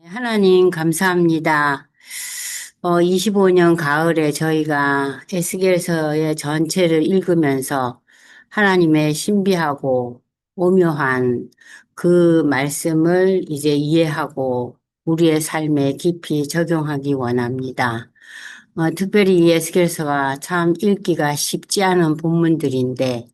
하나님 감사합니다. 25년 가을에 저희가 에스겔서의 전체를 읽으면서 하나님의 신비하고 오묘한 그 말씀을 이제 이해하고 우리의 삶에 깊이 적용하기 원합니다. 특별히 이 에스겔서가 참 읽기가 쉽지 않은 본문들인데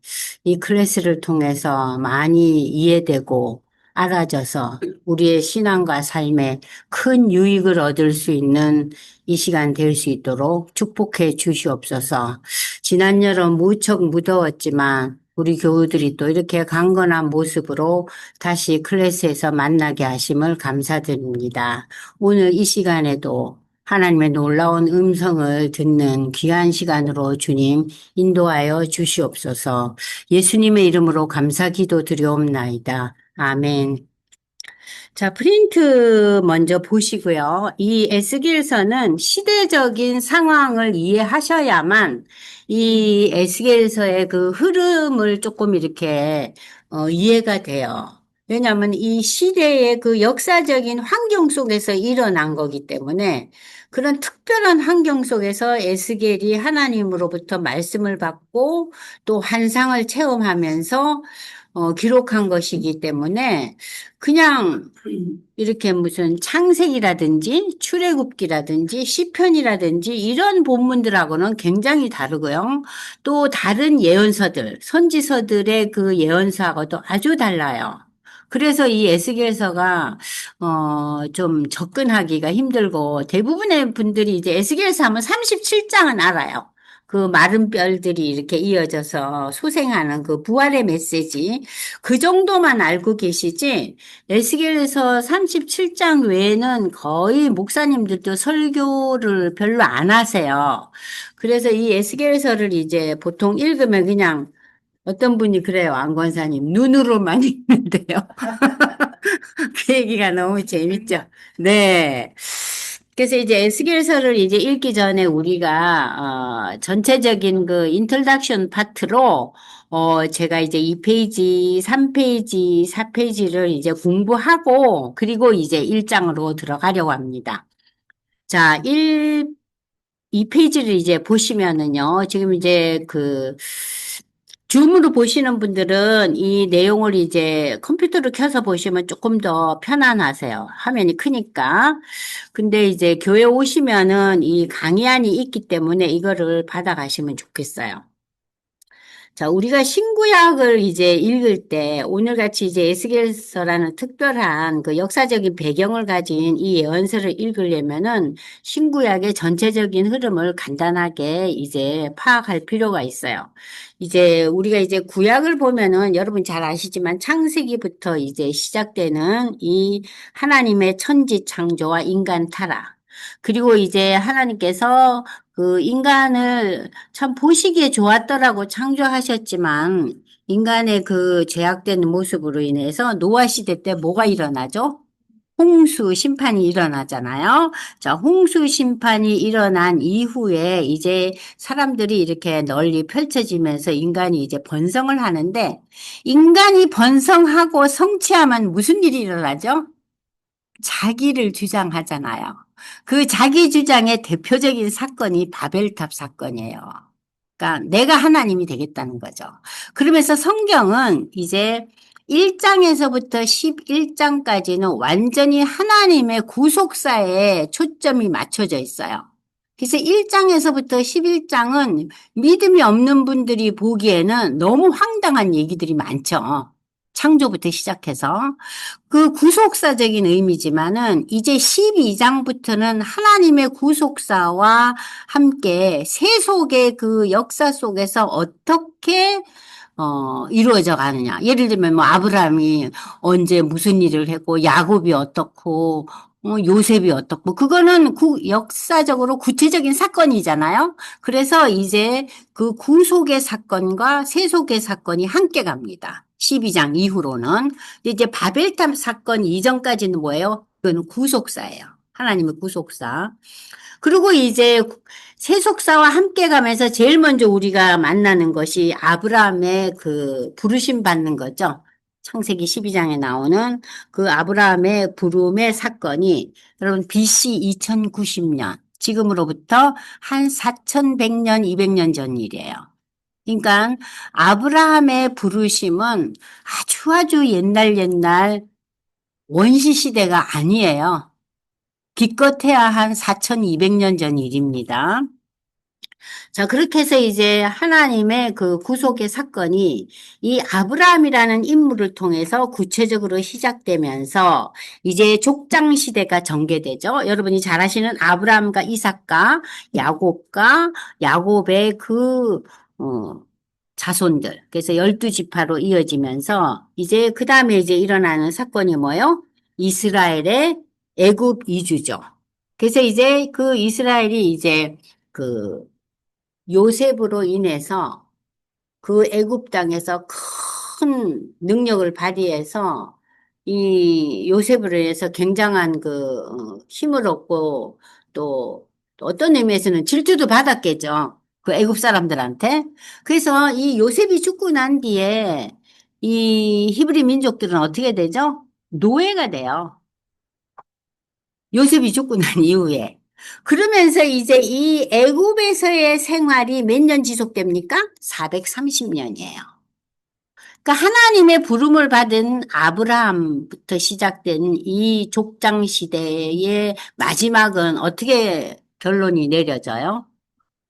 이 클래스를 통해서 많이 이해되고 알아져서 우리의 신앙과 삶에 큰 유익을 얻을 수 있는 이 시간 될 수 있도록 축복해 주시옵소서. 지난 여름 무척 무더웠지만 우리 교우들이 또 이렇게 강건한 모습으로 다시 클래스에서 만나게 하심을 감사드립니다. 오늘 이 시간에도 하나님의 놀라운 음성을 듣는 귀한 시간으로 주님 인도하여 주시옵소서. 예수님의 이름으로 감사 기도 드리옵나이다. 아멘. 자, 프린트 먼저 보시고요. 이 에스겔서는 시대적인 상황을 이해하셔야만 이 에스겔서의 그 흐름을 조금 이렇게 이해가 돼요. 왜냐하면 이 시대의 그 역사적인 환경 속에서 일어난 거기 때문에 그런 특별한 환경 속에서 에스겔이 하나님으로부터 말씀을 받고 또 환상을 체험하면서 기록한 것이기 때문에 그냥 이렇게 무슨 창세기라든지 출애굽기라든지 시편이라든지 이런 본문들하고는 굉장히 다르고요. 또 다른 예언서들, 선지서들의 그 예언서하고도 아주 달라요. 그래서 이 에스겔서가 좀 접근하기가 힘들고 대부분의 분들이 이제 에스겔서 하면 37장은 알아요. 그 마른 뼈들이 이렇게 이어져서 소생하는 그 부활의 메시지 그 정도만 알고 계시지 에스겔서 37장 외에는 거의 목사님들도 설교를 별로 안 하세요. 그래서 이 에스겔서를 이제 보통 읽으면 그냥 어떤 분이 그래요, 안 권사님. 눈으로만 읽는데요. 그 얘기가 너무 재밌죠. 네. 그래서 이제 에스겔서를 이제 읽기 전에 우리가 전체적인 그 인트로덕션 파트로 제가 이제 2페이지, 3페이지, 4페이지를 이제 공부하고 그리고 이제 1장으로 들어가려고 합니다. 자, 2페이지를 이제 보시면은요. 지금 이제 그 줌으로 보시는 분들은 이 내용을 이제 컴퓨터로 켜서 보시면 조금 더 편안하세요. 화면이 크니까. 근데 이제 교회 오시면은 이 강의안이 있기 때문에 이거를 받아가시면 좋겠어요. 자, 우리가 신구약을 이제 읽을 때 오늘같이 이제 에스겔서라는 특별한 그 역사적인 배경을 가진 이 예언서를 읽으려면은 신구약의 전체적인 흐름을 간단하게 이제 파악할 필요가 있어요. 이제 우리가 이제 구약을 보면은 여러분 잘 아시지만 창세기부터 이제 시작되는 이 하나님의 천지 창조와 인간 타락. 그리고 이제 하나님께서 그 인간을 참 보시기에 좋았더라고 창조하셨지만 인간의 그 죄악된 모습으로 인해서 노아 시대 때 뭐가 일어나죠? 홍수 심판이 일어나잖아요. 자, 홍수 심판이 일어난 이후에 이제 사람들이 이렇게 널리 펼쳐지면서 인간이 이제 번성을 하는데 인간이 번성하고 성취하면 무슨 일이 일어나죠? 자기를 주장하잖아요. 그 자기 주장의 대표적인 사건이 바벨탑 사건이에요. 그러니까 내가 하나님이 되겠다는 거죠. 그러면서 성경은 이제 1장에서부터 11장까지는 완전히 하나님의 구속사에 초점이 맞춰져 있어요. 그래서 1장에서부터 11장은 믿음이 없는 분들이 보기에는 너무 황당한 얘기들이 많죠. 창조부터 시작해서. 그 구속사적인 의미지만은 이제 12장부터는 하나님의 구속사와 함께 세속의 그 역사 속에서 어떻게 이루어져 가느냐. 예를 들면 뭐 아브라함이 언제 무슨 일을 했고 야곱이 어떻고 요셉이 어떻고 그거는 역사적으로 구체적인 사건이잖아요. 그래서 이제 그 구속의 사건과 세속의 사건이 함께 갑니다. 12장 이후로는. 근데 이제 바벨탑 사건 이전까지는 뭐예요? 그건 구속사예요. 하나님의 구속사. 그리고 이제 세속사와 함께 가면서 제일 먼저 우리가 만나는 것이 아브라함의 그 부르심 받는 거죠. 창세기 12장에 나오는 그 아브라함의 부름의 사건이 여러분 BC 2090년, 지금으로부터 한 4100년, 200년 전 일이에요. 그러니까 아브라함의 부르심은 아주 아주 옛날 원시 시대가 아니에요. 기껏해야 한 4200년 전 일입니다. 자, 그렇게 해서 이제 하나님의 그 구속의 사건이 이 아브라함이라는 인물을 통해서 구체적으로 시작되면서 이제 족장 시대가 전개되죠. 여러분이 잘 아시는 아브라함과 이삭과 야곱과 야곱의 어, 자손들. 그래서 12지파로 이어지면서 이제 그 다음에 이제 일어나는 사건이 뭐요? 이스라엘의 애굽 이주죠. 그래서 이제 그 이스라엘이 이제 그 요셉으로 인해서 그 애굽 땅에서 큰 능력을 발휘해서 이 요셉으로 인해서 굉장한 힘을 얻고 또 어떤 의미에서는 질투도 받았겠죠. 그 애굽 사람들한테. 그래서 이 요셉이 죽고 난 뒤에 이 히브리 민족들은 어떻게 되죠? 노예가 돼요. 요셉이 죽고 난 이후에. 그러면서 이제 이 애굽에서의 생활이 몇 년 지속됩니까? 430년이에요. 그러니까 하나님의 부름을 받은 아브라함부터 시작된 이 족장 시대의 마지막은 어떻게 결론이 내려져요?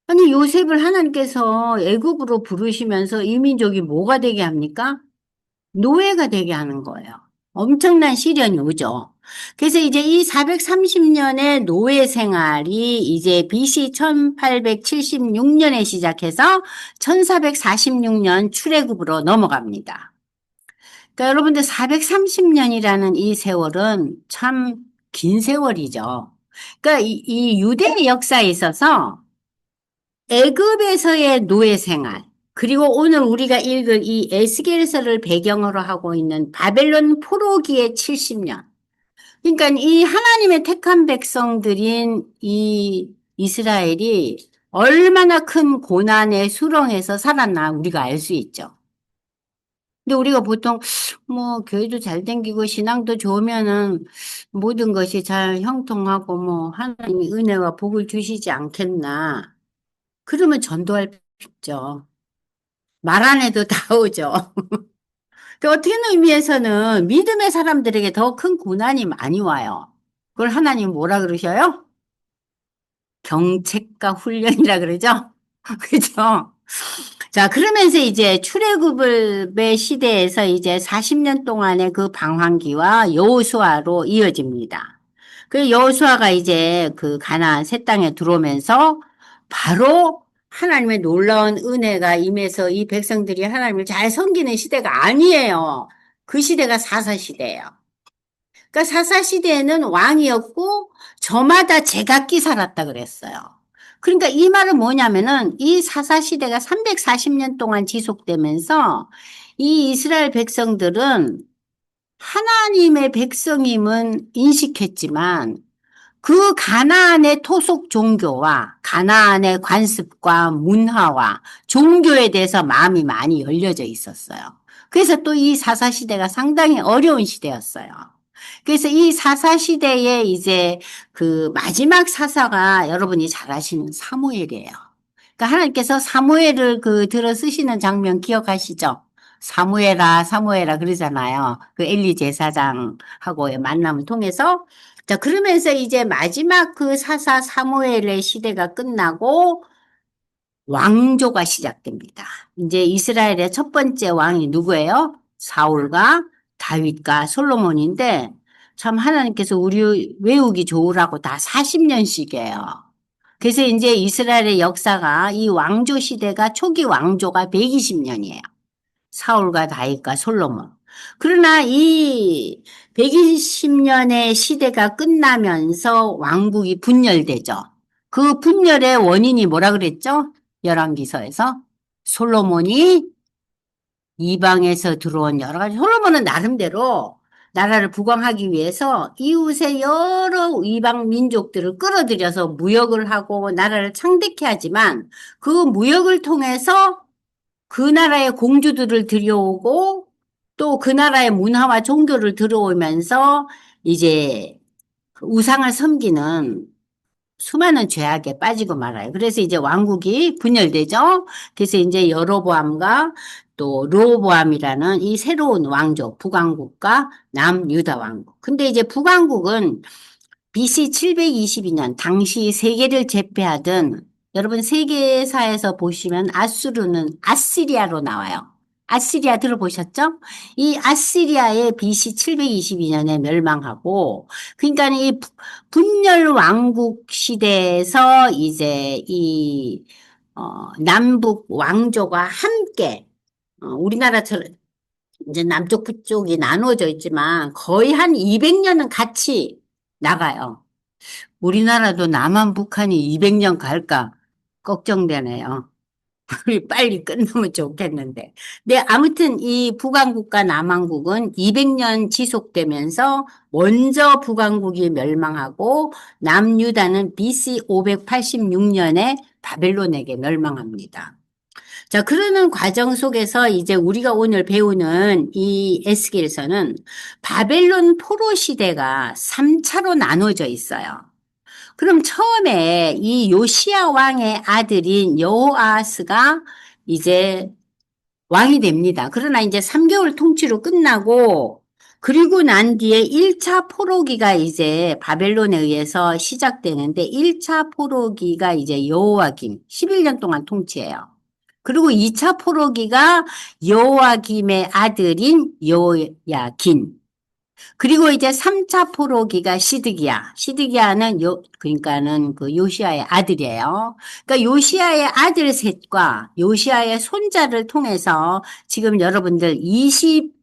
아니, 요셉을 하나님께서 애굽으로 부르시면서 이 민족이 뭐가 되게 합니까? 노예가 되게 하는 거예요. 엄청난 시련이 오죠. 그래서 이제 이 430년의 노예 생활이 이제 BC 1876년에 시작해서 1446년 출애굽으로 넘어갑니다. 그러니까 여러분들 430년이라는 이 세월은 참 긴 세월이죠. 그러니까 이 유대 역사에 있어서 애굽에서의 노예 생활, 그리고 오늘 우리가 읽을 이 에스겔서를 배경으로 하고 있는 바벨론 포로기의 70년. 그러니까 이 하나님의 택한 백성들인 이 이스라엘이 얼마나 큰 고난의 수렁에서 살았나 우리가 알 수 있죠. 근데 우리가 보통 뭐 교회도 잘 댕기고 신앙도 좋으면은 모든 것이 잘 형통하고 뭐 하나님이 은혜와 복을 주시지 않겠나. 그러면 전도할 필요 없죠. 말 안 해도 다 오죠. 그 어떻게 의미에서는 믿음의 사람들에게 더 큰 고난이 많이 와요. 그걸 하나님 뭐라 그러셔요? 경책과 훈련이라 그러죠? 그죠? 자, 그러면서 이제 출애굽의 시대에서 이제 40년 동안의 그 방황기와 여호수아로 이어집니다. 그 여호수아가 이제 그 가나안 새 땅에 들어오면서 바로 하나님의 놀라운 은혜가 임해서 이 백성들이 하나님을 잘 섬기는 시대가 아니에요. 그 시대가 사사 시대예요. 그러니까 사사 시대에는 왕이었고 저마다 제각기 살았다 그랬어요. 그러니까 이 말은 뭐냐면은 이 사사 시대가 340년 동안 지속되면서 이 이스라엘 백성들은 하나님의 백성임은 인식했지만 그 가나안의 토속 종교와 가나안의 관습과 문화와 종교에 대해서 마음이 많이 열려져 있었어요. 그래서 또 이 사사 시대가 상당히 어려운 시대였어요. 그래서 이 사사 시대에 이제 그 마지막 사사가 여러분이 잘 아시는 사무엘이에요. 그러니까 하나님께서 사무엘을 그 들어 쓰시는 장면 기억하시죠? 사무엘아, 사무엘아 그러잖아요. 그 엘리 제사장하고의 만남을 통해서. 자, 그러면서 이제 마지막 그 사사 사무엘의 시대가 끝나고 왕조가 시작됩니다. 이제 이스라엘의 첫 번째 왕이 누구예요? 사울과 다윗과 솔로몬인데 참 하나님께서 우리 외우기 좋으라고 다 40년씩이에요. 그래서 이제 이스라엘의 역사가 이 왕조 시대가 초기 왕조가 120년이에요. 사울과 다윗과 솔로몬. 그러나 이 120년의 시대가 끝나면서 왕국이 분열되죠. 그 분열의 원인이 뭐라 그랬죠? 열왕기서에서 솔로몬이 이방에서 들어온 여러 가지 솔로몬은 나름대로 나라를 부강하기 위해서 이웃의 여러 이방 민족들을 끌어들여서 무역을 하고 나라를 창대케 하지만 그 무역을 통해서 그 나라의 공주들을 들여오고 또 그 나라의 문화와 종교를 들어오면서 이제 그 우상을 섬기는 수많은 죄악에 빠지고 말아요. 그래서 이제 왕국이 분열되죠. 그래서 이제 여로보암과 또 르호보암이라는 이 새로운 왕조, 북왕국과 남유다 왕국. 근데 이제 북왕국은 BC 722년 당시 세계를 제패하던 여러분 세계사에서 보시면 아수르는 아시리아로 나와요. 아시리아 들어보셨죠? 이 아시리아의 BC 722년에 멸망하고 그러니까 이 분열 왕국 시대에서 이제 이 남북 왕조가 함께 우리나라처럼 이제 남쪽 북쪽이 나누어져 있지만 거의 한 200년은 같이 나가요. 우리나라도 남한 북한이 200년 갈까 걱정되네요. 빨리 끝나면 좋겠는데. 네, 아무튼 이 북왕국과 남왕국은 200년 지속되면서 먼저 북왕국이 멸망하고 남유다는 BC 586년에 바벨론에게 멸망합니다. 자, 그러는 과정 속에서 이제 우리가 오늘 배우는 이 에스겔서는 바벨론 포로 시대가 3차로 나눠져 있어요. 그럼 처음에 이 요시야 왕의 아들인 여호아스가 이제 왕이 됩니다. 그러나 이제 3개월 통치로 끝나고 그리고 난 뒤에 1차 포로기가 이제 바벨론에 의해서 시작되는데 1차 포로기가 이제 여호와김 11년 동안 통치해요. 그리고 2차 포로기가 여호와김의 아들인 여호야긴. 그리고 이제 3차 포로기가 시드기야. 시드기야는 그러니까는 그 요시아의 아들이에요. 그러니까 요시아의 아들 셋과 요시아의 손자를 통해서 지금 여러분들 20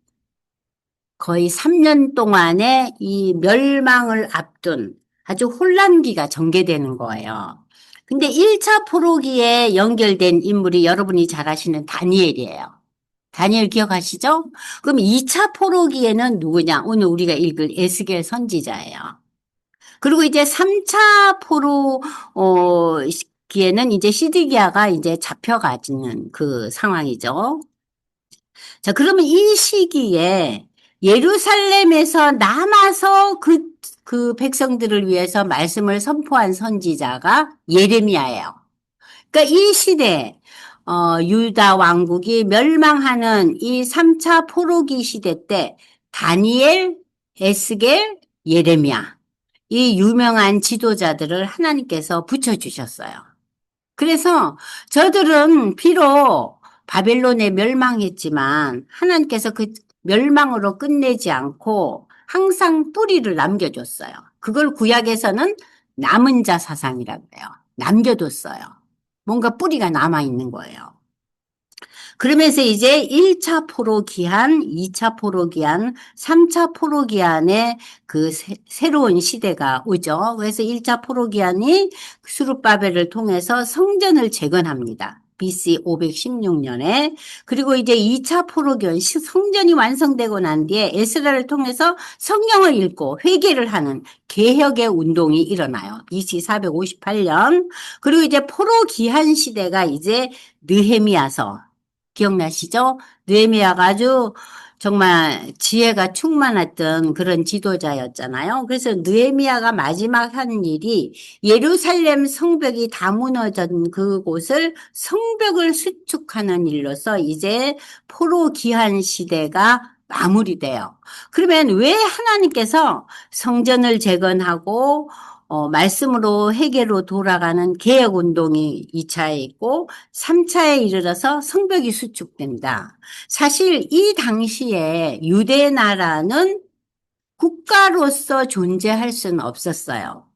거의 3년 동안의 이 멸망을 앞둔 아주 혼란기가 전개되는 거예요. 근데 1차 포로기에 연결된 인물이 여러분이 잘 아시는 다니엘이에요. 다니엘 기억하시죠? 그럼 2차 포로기에는 누구냐? 오늘 우리가 읽을 에스겔 선지자예요. 그리고 이제 3차 포로 기에는 이제 시드기야가 이제 잡혀가지는 그 상황이죠. 자, 그러면 이 시기에 예루살렘에서 남아서 그 백성들을 위해서 말씀을 선포한 선지자가 예레미야예요. 그러니까 이 시대, 유다 왕국이 멸망하는 이 3차 포로기 시대 때 다니엘, 에스겔, 예레미야 이 유명한 지도자들을 하나님께서 붙여주셨어요. 그래서 저들은 비록 바벨론에 멸망했지만 하나님께서 그 멸망으로 끝내지 않고 항상 뿌리를 남겨줬어요. 그걸 구약에서는 남은 자 사상이라고 해요. 남겨뒀어요. 뭔가 뿌리가 남아있는 거예요. 그러면서 이제 1차 포로 기한, 2차 포로 기한, 3차 포로 기한의 그 새로운 시대가 오죠. 그래서 1차 포로 기한이 수룹바벨을 통해서 성전을 재건합니다. BC 516년에. 그리고 이제 2차 포로기한 성전이 완성되고 난 뒤에 에스라를 통해서 성경을 읽고 회개를 하는 개혁의 운동이 일어나요. BC 458년. 그리고 이제 포로기한 시대가 이제 느헤미야서 기억나시죠? 느헤미야가 아주 정말 지혜가 충만했던 그런 지도자였잖아요. 그래서 느헤미야가 마지막 한 일이 예루살렘 성벽이 다 무너진 그곳을 성벽을 수축하는 일로서 이제 포로 기한 시대가 마무리돼요. 그러면 왜 하나님께서 성전을 재건하고 말씀으로 회개로 돌아가는 개혁 운동이 2차에 있고 3차에 이르러서 성벽이 수축됩니다. 사실 이 당시에 유대 나라는 국가로서 존재할 수는 없었어요.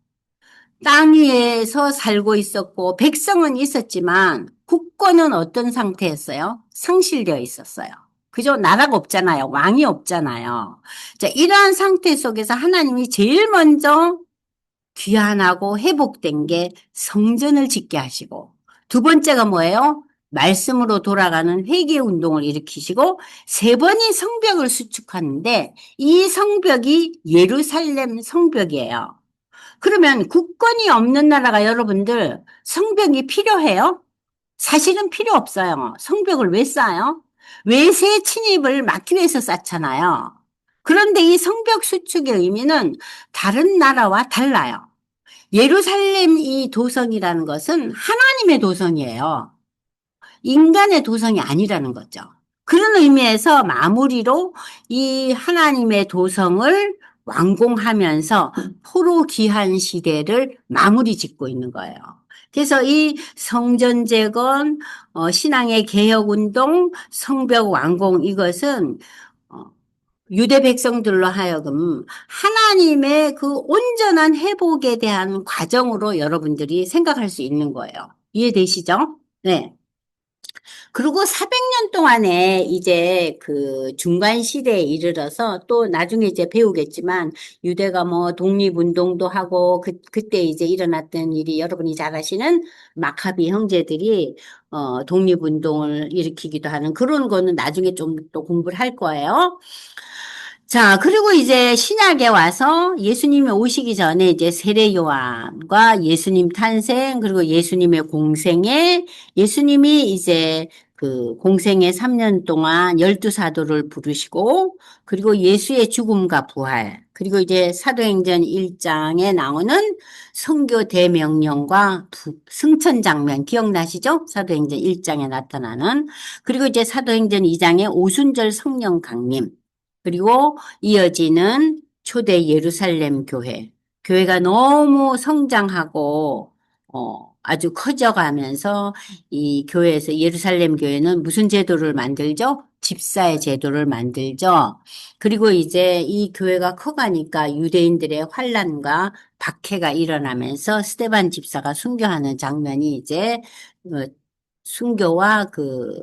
땅 위에서 살고 있었고 백성은 있었지만 국권은 어떤 상태였어요? 상실되어 있었어요. 그죠? 나라가 없잖아요. 왕이 없잖아요. 자, 이러한 상태 속에서 하나님이 제일 먼저 귀환하고 회복된 게 성전을 짓게 하시고 두 번째가 뭐예요? 말씀으로 돌아가는 회개 운동을 일으키시고 세 번이 성벽을 수축하는데 이 성벽이 예루살렘 성벽이에요. 그러면 국권이 없는 나라가 여러분들 성벽이 필요해요? 사실은 필요 없어요. 성벽을 왜 쌓아요? 외세 침입을 막기 위해서 쌓잖아요. 그런데 이 성벽 수축의 의미는 다른 나라와 달라요. 예루살렘 이 도성이라는 것은 하나님의 도성이에요. 인간의 도성이 아니라는 거죠. 그런 의미에서 마무리로 이 하나님의 도성을 완공하면서 포로 귀환 시대를 마무리 짓고 있는 거예요. 그래서 이 성전 재건, 신앙의 개혁 운동, 성벽 완공 이것은 어, 유대 백성들로 하여금 하나님의 그 온전한 회복에 대한 과정으로 여러분들이 생각할 수 있는 거예요. 이해되시죠? 네. 그리고 400년 동안에 이제 그 중간 시대에 이르러서 또 나중에 이제 배우겠지만 유대가 뭐 독립운동도 하고 그때 이제 일어났던 일이 여러분이 잘 아시는 마카비 형제들이 독립운동을 일으키기도 하는 그런 거는 나중에 좀 또 공부를 할 거예요. 자, 그리고 이제 신약에 와서 예수님이 오시기 전에 이제 세례 요한과 예수님 탄생, 그리고 예수님의 공생에 예수님이 이제 그 공생의 3년 동안 12사도를 부르시고, 그리고 예수의 죽음과 부활, 그리고 이제 사도행전 1장에 나오는 선교 대명령과 승천 장면 기억나시죠? 사도행전 1장에 나타나는. 그리고 이제 사도행전 2장에 오순절 성령 강림. 그리고 이어지는 초대 예루살렘 교회. 교회가 너무 성장하고, 아주 커져가면서 이 교회에서 예루살렘 교회는 무슨 제도를 만들죠? 집사의 제도를 만들죠. 그리고 이제 이 교회가 커가니까 유대인들의 환란과 박해가 일어나면서 스데반 집사가 순교하는 장면이 이제 어, 순교와 그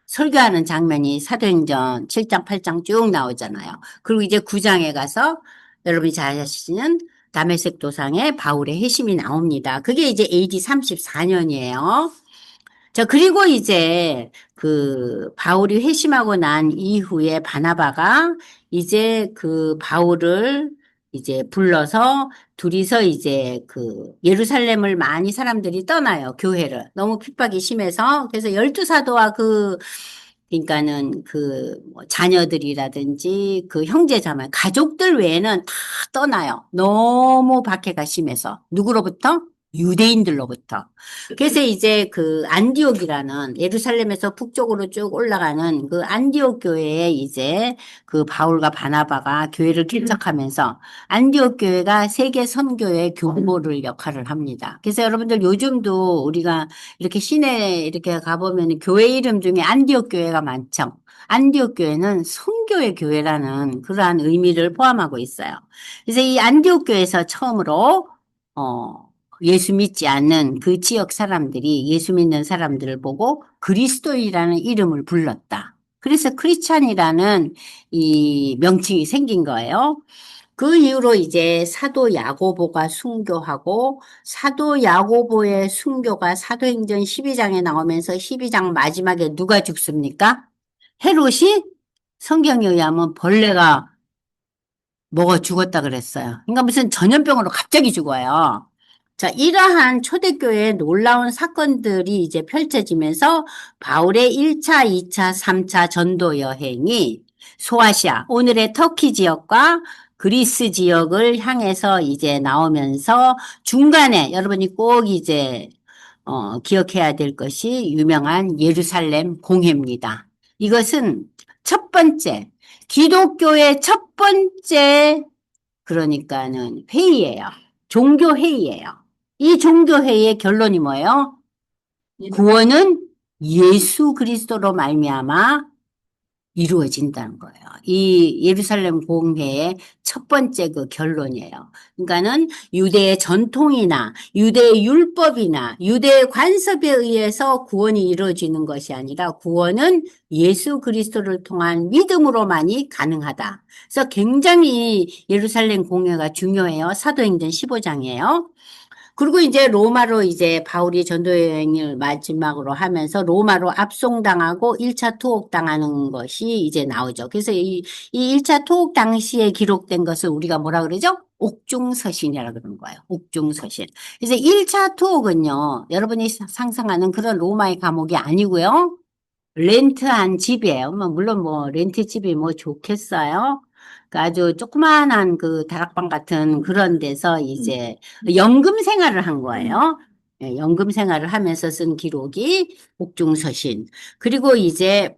설교하는 장면이 사도행전 7장, 8장 쭉 나오잖아요. 그리고 이제 9장에 가서 여러분이 잘 아시는 다메섹 도상에 바울의 회심이 나옵니다. 그게 이제 AD 34년이에요. 자, 그리고 이제 그 바울이 회심하고 난 이후에 바나바가 이제 그 바울을 이제 불러서 둘이서 이제 그 예루살렘을 많이 사람들이 떠나요, 교회를. 너무 핍박이 심해서. 그래서 12사도와 그러니까는 그뭐 자녀들이라든지 그 형제자매, 가족들 외에는 다 떠나요. 너무 박해가 심해서. 누구로부터? 유대인들로부터. 그래서 이제 그 안디옥이라는 예루살렘에서 북쪽으로 쭉 올라가는 그 안디옥 교회에 이제 그 바울과 바나바가 교회를 개척하면서 안디옥 교회가 세계 선교의 교보를 역할을 합니다. 그래서 여러분들 요즘도 우리가 이렇게 시내 이렇게 가보면 교회 이름 중에 안디옥 교회가 많죠. 안디옥 교회는 선교의 교회라는 그러한 의미를 포함하고 있어요. 그래서 이 안디옥 교회에서 처음으로 예수 믿지 않는 그 지역 사람들이 예수 믿는 사람들을 보고 그리스도인이라는 이름을 불렀다. 그래서 크리스찬이라는 이 명칭이 생긴 거예요. 그 이후로 이제 사도 야고보가 순교하고 사도 야고보의 순교가 사도행전 12장에 나오면서 12장 마지막에 누가 죽습니까? 헤롯이 성경에 의하면 벌레가 먹어 죽었다 그랬어요. 그러니까 무슨 전염병으로 갑자기 죽어요. 자, 이러한 초대교회의 놀라운 사건들이 이제 펼쳐지면서 바울의 1차, 2차, 3차 전도 여행이 소아시아, 오늘의 터키 지역과 그리스 지역을 향해서 이제 나오면서 중간에 여러분이 꼭 이제 기억해야 될 것이 유명한 예루살렘 공회입니다. 이것은 첫 번째, 기독교의 첫 번째 그러니까는 회의예요. 종교 회의예요. 이 종교 회의의 결론이 뭐예요? 구원은 예수 그리스도로 말미암아 이루어진다는 거예요. 이 예루살렘 공회의 첫 번째 그 결론이에요. 그러니까는 유대의 전통이나 유대의 율법이나 유대의 관습에 의해서 구원이 이루어지는 것이 아니라 구원은 예수 그리스도를 통한 믿음으로만이 가능하다. 그래서 굉장히 예루살렘 공회가 중요해요. 사도행전 15장이에요. 그리고 이제 로마로 이제 바울이 전도 여행을 마지막으로 하면서 로마로 압송당하고 1차 투옥당하는 것이 이제 나오죠. 그래서 이 1차 투옥 당시에 기록된 것을 우리가 뭐라 그러죠? 옥중서신이라고 그러는 거예요. 옥중서신. 그래서 1차 투옥은요, 여러분이 상상하는 그런 로마의 감옥이 아니고요. 렌트한 집이에요. 뭐 물론 뭐 렌트 집이 뭐 좋겠어요. 그 아주 조그만한 그 다락방 같은 그런 데서 이제 연금 생활을 한 거예요. 예, 연금 생활을 하면서 쓴 기록이 옥중서신. 그리고 이제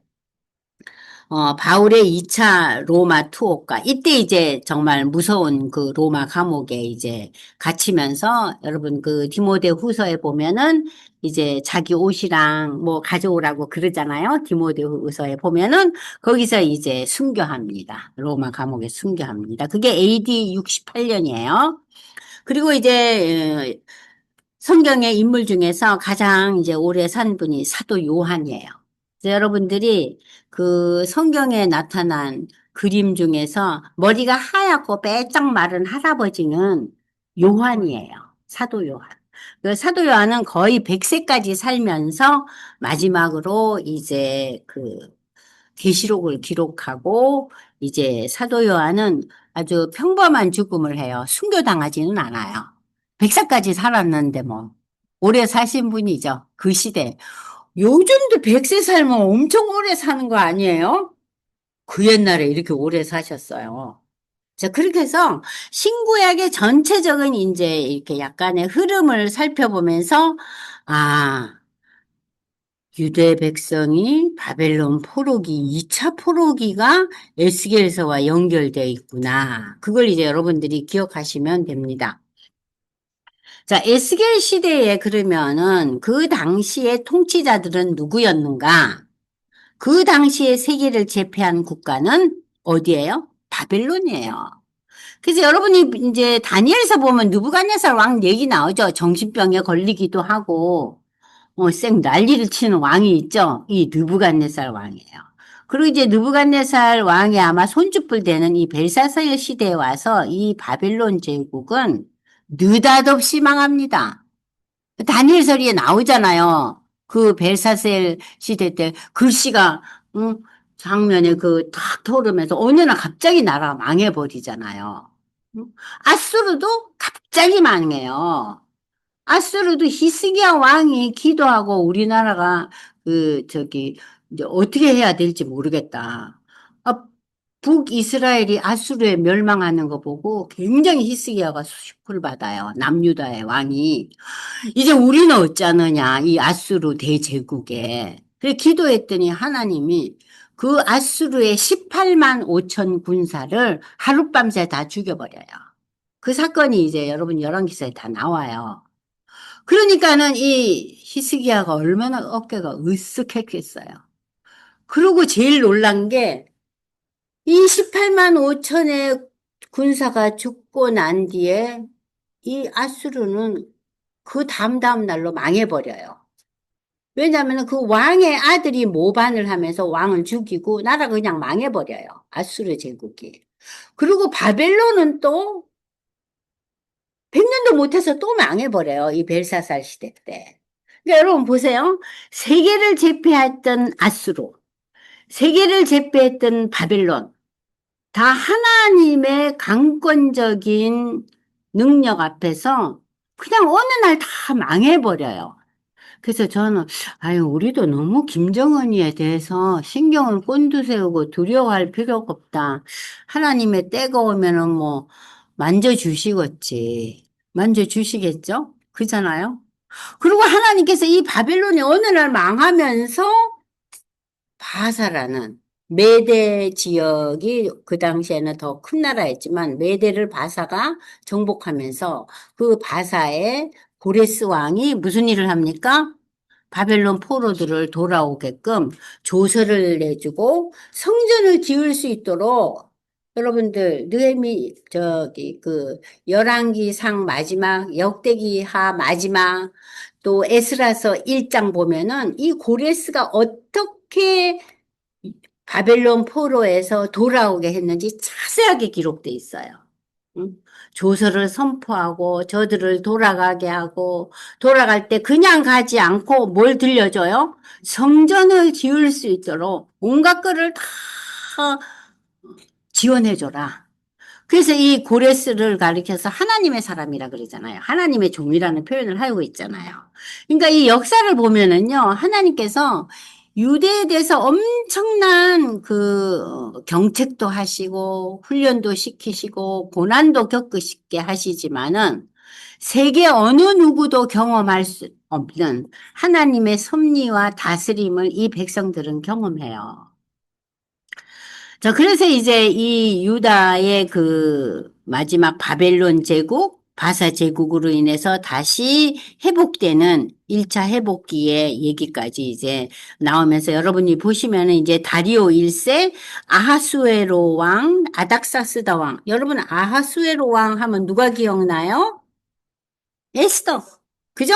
바울의 2차 로마 투어가, 이때 이제 정말 무서운 그 로마 감옥에 이제 갇히면서, 여러분 그 디모데 후서에 보면은 이제 자기 옷이랑 뭐 가져오라고 그러잖아요. 디모데 후서에 보면은 거기서 이제 순교합니다. 로마 감옥에 순교합니다. 그게 AD 68년이에요. 그리고 이제 성경의 인물 중에서 가장 이제 오래 산 분이 사도 요한이에요. 그래서 여러분들이 그 성경에 나타난 그림 중에서 머리가 하얗고 빼짝 마른 할아버지는 요한이에요. 사도 요한. 그 사도 요한은 거의 100세까지 살면서 마지막으로 이제 그 계시록을 기록하고 이제 사도 요한은 아주 평범한 죽음을 해요. 순교당하지는 않아요. 100살까지 살았는데 뭐 오래 사신 분이죠. 그 시대. 요즘도 100세 살면 엄청 오래 사는 거 아니에요? 그 옛날에 이렇게 오래 사셨어요. 자, 그렇게 해서 신구약의 전체적인 이제 이렇게 약간의 흐름을 살펴보면서 아, 유대 백성이 바벨론 포로기, 2차 포로기가 에스겔서와 연결되어 있구나. 그걸 이제 여러분들이 기억하시면 됩니다. 자, 에스겔 시대에 그러면은 그 당시의 통치자들은 누구였는가? 그 당시에 세계를 제패한 국가는 어디예요? 바벨론이에요. 그래서 여러분이 이제 다니엘서 보면 느부갓네살 왕 얘기 나오죠. 정신병에 걸리기도 하고 쌩 난리를 치는 왕이 있죠. 이 느부갓네살 왕이에요. 그리고 이제 느부갓네살 왕이 아마 손짓불 되는 이 벨사살 시대에 와서 이 바벨론 제국은 느닷없이 망합니다. 다니엘서리에 나오잖아요. 그 벨사셀 시대 때 글씨가 응, 장면에 그 탁 터오르면서 어느 날 갑자기 나라가 망해버리잖아요. 응? 아수르도 갑자기 망해요. 아수르도 히스기야 왕이 기도하고 우리나라가 이제 어떻게 해야 될지 모르겠다. 아, 북이스라엘이 아수르에 멸망하는 거 보고 굉장히 히스기야가 수십을 받아요. 남유다의 왕이. 이제 우리는 어쩌느냐, 이 아수르 대제국에. 그래 기도했더니 하나님이 그 아수르의 18만 5천 군사를 하룻밤새 다 죽여버려요. 그 사건이 이제 여러분 열왕기서에 다 나와요. 그러니까는 이 히스기야가 얼마나 어깨가 으쓱했겠어요. 그리고 제일 놀란 게 이 18만 5천의 군사가 죽고 난 뒤에 이 아수르는 그 다음 날로 망해버려요. 왜냐하면 그 왕의 아들이 모반을 하면서 왕을 죽이고 나라가 그냥 망해버려요. 아수르 제국이. 그리고 바벨론은 또 100년도 못해서 또 망해버려요. 이 벨사살 시대 때. 그러니까 여러분 보세요. 세계를 제패했던 아수르, 세계를 제패했던 바벨론, 다 하나님의 강권적인 능력 앞에서 그냥 어느 날 다 망해버려요. 그래서 저는, 아유, 우리도 너무 김정은이에 대해서 신경을 곤두세우고 두려워할 필요가 없다. 하나님의 때가 오면은 뭐, 만져주시겠지. 만져주시겠죠? 그잖아요? 그리고 하나님께서 이 바벨론이 어느 날 망하면서 바사라는 메대 지역이 그 당시에는 더 큰 나라였지만 메대를 바사가 정복하면서 그 바사의 고레스 왕이 무슨 일을 합니까? 바벨론 포로들을 돌아오게끔 조서를 내주고 성전을 지을 수 있도록 여러분들 느헤미 그 열왕기상 마지막 역대기하 마지막 또 에스라서 1장 보면은 이 고레스가 어떻게 바벨론 포로에서 돌아오게 했는지 자세하게 기록돼 있어요. 응? 조서를 선포하고 저들을 돌아가게 하고 돌아갈 때 그냥 가지 않고 뭘 들려줘요? 성전을 지을 수 있도록 온갖 거를 다 지원해줘라. 그래서 이 고레스를 가리켜서 하나님의 사람이라 그러잖아요. 하나님의 종이라는 표현을 하고 있잖아요. 그러니까 이 역사를 보면은요, 하나님께서 유대에 대해서 엄청난 경책도 하시고, 훈련도 시키시고, 고난도 겪으시게 하시지만은, 세계 어느 누구도 경험할 수 없는 하나님의 섭리와 다스림을 이 백성들은 경험해요. 자, 그래서 이제 이 유다의 마지막 바벨론 제국, 바사 제국으로 인해서 다시 회복되는 1차 회복기의 얘기까지 이제 나오면서 여러분이 보시면은 이제 다리오 1세, 아하수에로 왕, 아닥사스다 왕. 여러분 아하수에로 왕 하면 누가 기억나요? 에스더. 그죠?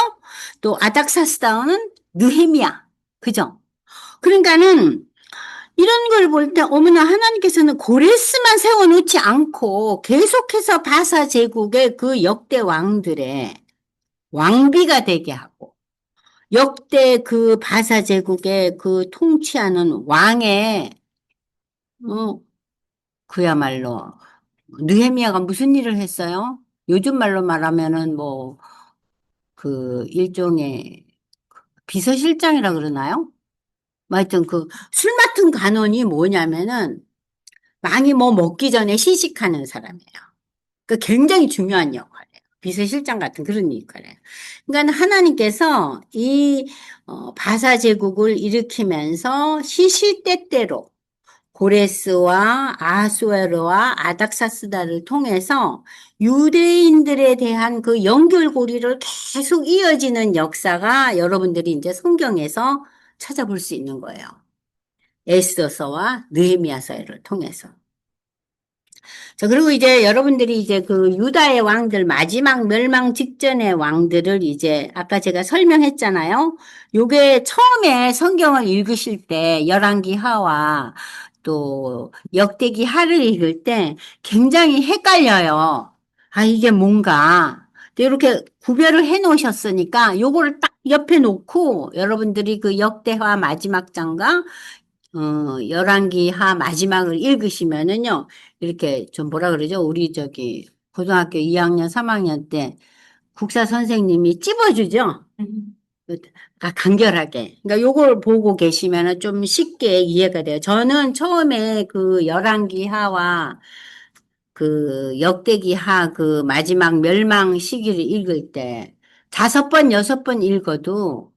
또 아닥사스다는 느헤미야. 그죠? 그러니까는 이런 걸 볼 때 어머나 하나님께서는 고레스만 세워놓지 않고 계속해서 바사 제국의 그 역대 왕들의 왕비가 되게 하고 역대 그 바사 제국의 그 통치하는 왕의 어 그야말로 느헤미야가 무슨 일을 했어요? 요즘 말로 말하면은 뭐 일종의 비서실장이라 그러나요? 뭐 하여튼 술 맡은 간원이 뭐냐면은 많이 뭐 먹기 전에 시식하는 사람이에요. 그 굉장히 중요한 역할이에요. 비서실장 같은 그런 역할이에요. 그러니까 하나님께서 바사 제국을 일으키면서 시시때때로 고레스와 아하수에로와 아닥사스다를 통해서 유대인들에 대한 그 연결고리를 계속 이어지는 역사가 여러분들이 이제 성경에서 찾아볼 수 있는 거예요. 에스더서와 느헤미야서를 통해서. 자, 그리고 이제 여러분들이 이제 유다의 왕들, 마지막 멸망 직전의 왕들을 이제 아까 제가 설명했잖아요. 요게 처음에 성경을 읽으실 때 열왕기 하와 또 역대기 하를 읽을 때 굉장히 헷갈려요. 아, 이게 뭔가. 근데 이렇게 구별을 해 놓으셨으니까 요거를 딱 옆에 놓고 여러분들이 그 역대하 마지막 장과 열왕기하 마지막을 읽으시면은요, 이렇게 좀 뭐라 그러죠? 우리 고등학교 2학년, 3학년 때 국사 선생님이 찝어주죠? 간결하게. 그러니까 요걸 보고 계시면은 좀 쉽게 이해가 돼요. 저는 처음에 열왕기하와 역대기하 마지막 멸망 시기를 읽을 때 5번, 6번 읽어도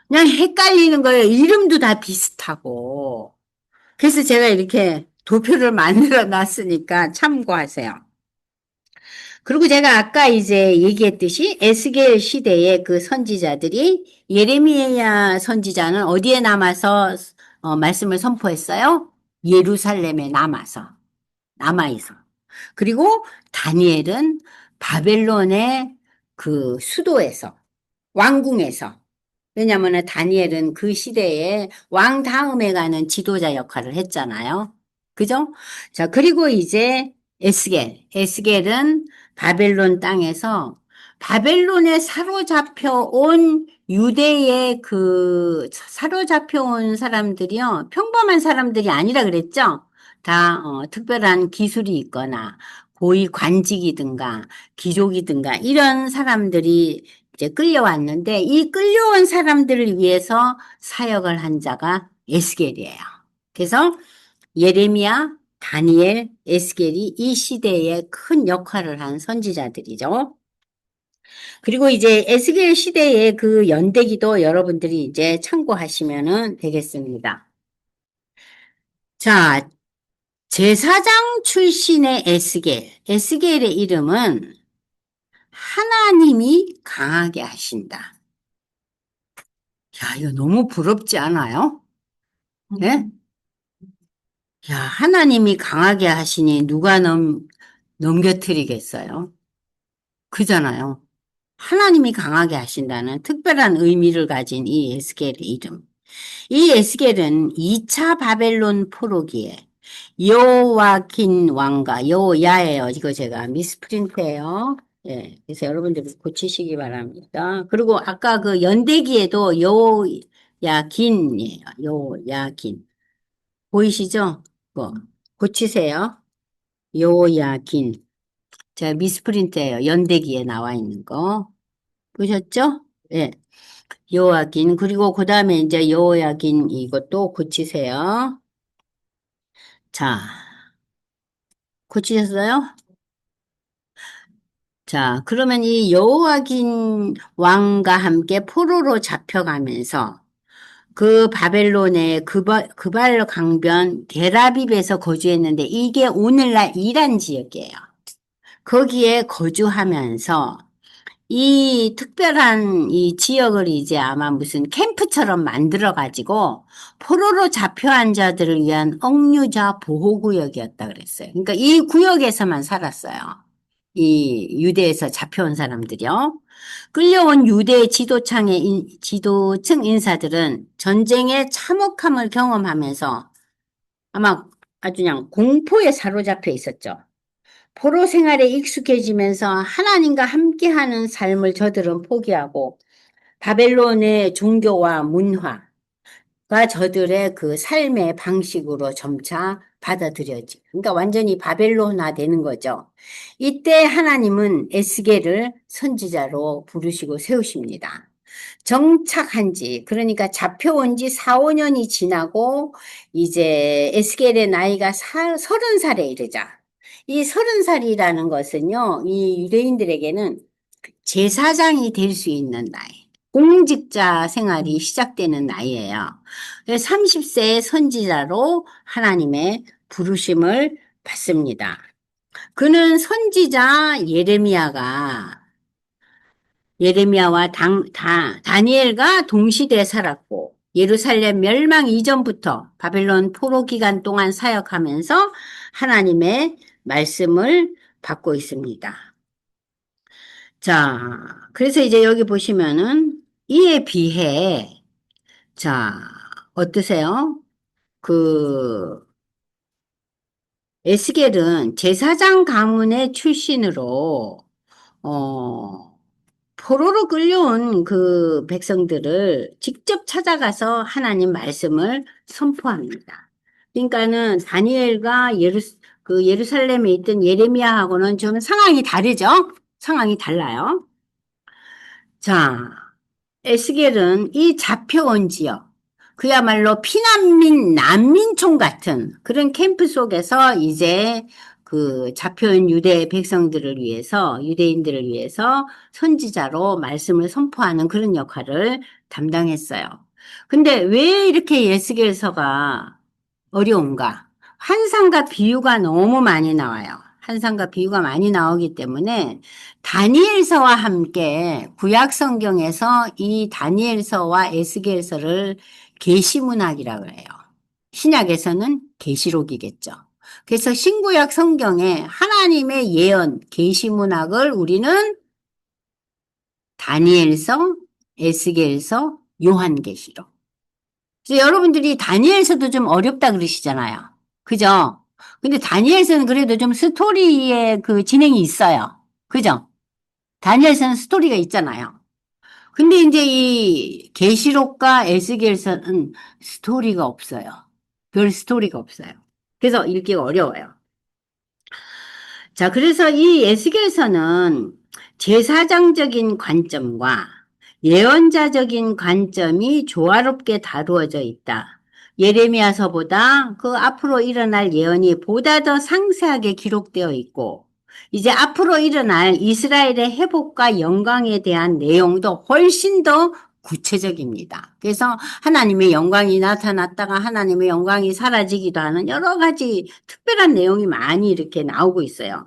그냥 헷갈리는 거예요. 이름도 다 비슷하고. 그래서 제가 이렇게 도표를 만들어 놨으니까 참고하세요. 그리고 제가 아까 이제 얘기했듯이 에스겔 시대의 그 선지자들이 예레미야 선지자는 어디에 남아서 말씀을 선포했어요? 예루살렘에 남아있어. 그리고 다니엘은 바벨론의 수도에서, 왕궁에서 왜냐하면 다니엘은 그 시대에 왕 다음에 가는 지도자 역할을 했잖아요. 그죠? 자, 그리고 이제 에스겔은 바벨론 땅에서 바벨론에 사로잡혀 온 유대의 사로잡혀 온 사람들이요. 평범한 사람들이 아니라 그랬죠? 다, 특별한 기술이 있거나 고위 관직이든가 귀족이든가 이런 사람들이 이제 끌려왔는데 이 끌려온 사람들을 위해서 사역을 한 자가 에스겔이에요. 그래서 예레미야, 다니엘, 에스겔이 이 시대에 큰 역할을 한 선지자들이죠. 그리고 이제 에스겔 시대의 연대기도 여러분들이 이제 참고하시면 되겠습니다. 자, 제사장 출신의 에스겔의 이름은 하나님이 강하게 하신다. 야, 이거 너무 부럽지 않아요? 예? 야, 하나님이 강하게 하시니 누가 넘겨뜨리겠어요? 그잖아요. 하나님이 강하게 하신다는 특별한 의미를 가진 이 에스겔의 이름. 이 에스겔은 2차 바벨론 포로기에 여호와긴 왕과 여호야예요. 이거 제가 미스프린트예요. 예, 그래서 여러분들이 고치시기 바랍니다. 그리고 아까 연대기에도 여호야긴이에요. 여호야긴. 보이시죠? 고치세요. 여호야긴. 제가 미스프린트예요. 연대기에 나와 있는 거. 보셨죠? 예. 여호야긴. 그리고 그 다음에 이제 여호야긴 이것도 고치세요. 자, 고치셨어요? 자, 그러면 이 여호야긴 왕과 함께 포로로 잡혀가면서 그 바벨론의 그발 강변 데라빕에서 거주했는데 이게 오늘날 이란 지역이에요. 거기에 거주하면서 이 특별한 이 지역을 이제 아마 무슨 캠프처럼 만들어가지고 포로로 잡혀간 자들을 위한 억류자 보호구역이었다 그랬어요. 그러니까 이 구역에서만 살았어요. 이 유대에서 잡혀온 사람들이요. 끌려온 유대 지도층 인사들은 전쟁의 참혹함을 경험하면서 아마 아주 그냥 공포에 사로잡혀 있었죠. 포로 생활에 익숙해지면서 하나님과 함께하는 삶을 저들은 포기하고 바벨론의 종교와 문화가 저들의 그 삶의 방식으로 점차 받아들여지. 그러니까 완전히 바벨론화 되는 거죠. 이때 하나님은 에스겔을 선지자로 부르시고 세우십니다. 정착한 지, 그러니까 잡혀온 지 4, 5년이 지나고 이제 에스겔의 나이가 30살에 이르자. 이 30살이라는 것은요, 이 유대인들에게는 제사장이 될 수 있는 나이. 공직자 생활이 시작되는 나이예요. 30세의 선지자로 하나님의 부르심을 받습니다. 그는 선지자 예레미야와 다니엘과 동시대에 살았고 예루살렘 멸망 이전부터 바벨론 포로 기간 동안 사역하면서 하나님의 말씀을 받고 있습니다. 자, 그래서 이제 여기 보시면은 이에 비해 자, 어떠세요? 그 에스겔은 제사장 가문의 출신으로 어 포로로 끌려온 그 백성들을 직접 찾아가서 하나님 말씀을 선포합니다. 그러니까는 다니엘과 예루살렘에 있던 예레미야하고는 좀 상황이 다르죠? 상황이 달라요. 자, 에스겔은 이 잡혀온 지역, 그야말로 피난민, 난민촌 같은 그런 캠프 속에서 이제 그 잡혀온 유대 백성들을 위해서, 유대인들을 위해서 선지자로 말씀을 선포하는 그런 역할을 담당했어요. 근데 왜 이렇게 에스겔서가 어려운가? 환상과 비유가 너무 많이 나와요. 환상과 비유가 많이 나오기 때문에 다니엘서와 함께 구약 성경에서 이 다니엘서와 에스겔서를 계시문학이라고 해요. 신약에서는 계시록이겠죠. 그래서 신구약 성경에 하나님의 예언, 계시문학을 우리는 다니엘서, 에스겔서, 요한계시록. 그래서 여러분들이 다니엘서도 좀 어렵다 그러시잖아요. 그죠? 근데 다니엘서는 그래도 좀 스토리의 그 진행이 있어요. 그죠? 다니엘서는 스토리가 있잖아요. 근데 이제 이 계시록과 에스겔서는 스토리가 없어요. 별 스토리가 없어요. 그래서 읽기가 어려워요. 자, 그래서 이 에스겔서는 제사장적인 관점과 예언자적인 관점이 조화롭게 다루어져 있다. 예레미야서보다 그 앞으로 일어날 예언이 보다 더 상세하게 기록되어 있고, 이제 앞으로 일어날 이스라엘의 회복과 영광에 대한 내용도 훨씬 더 구체적입니다. 그래서 하나님의 영광이 나타났다가 하나님의 영광이 사라지기도 하는 여러 가지 특별한 내용이 많이 이렇게 나오고 있어요.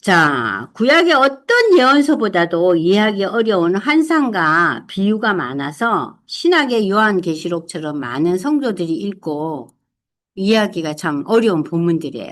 자, 구약의 어떤 예언서보다도 이해하기 어려운 환상과 비유가 많아서 신약의 요한계시록처럼 많은 성도들이 읽고 이해하기가 참 어려운 본문들이에요.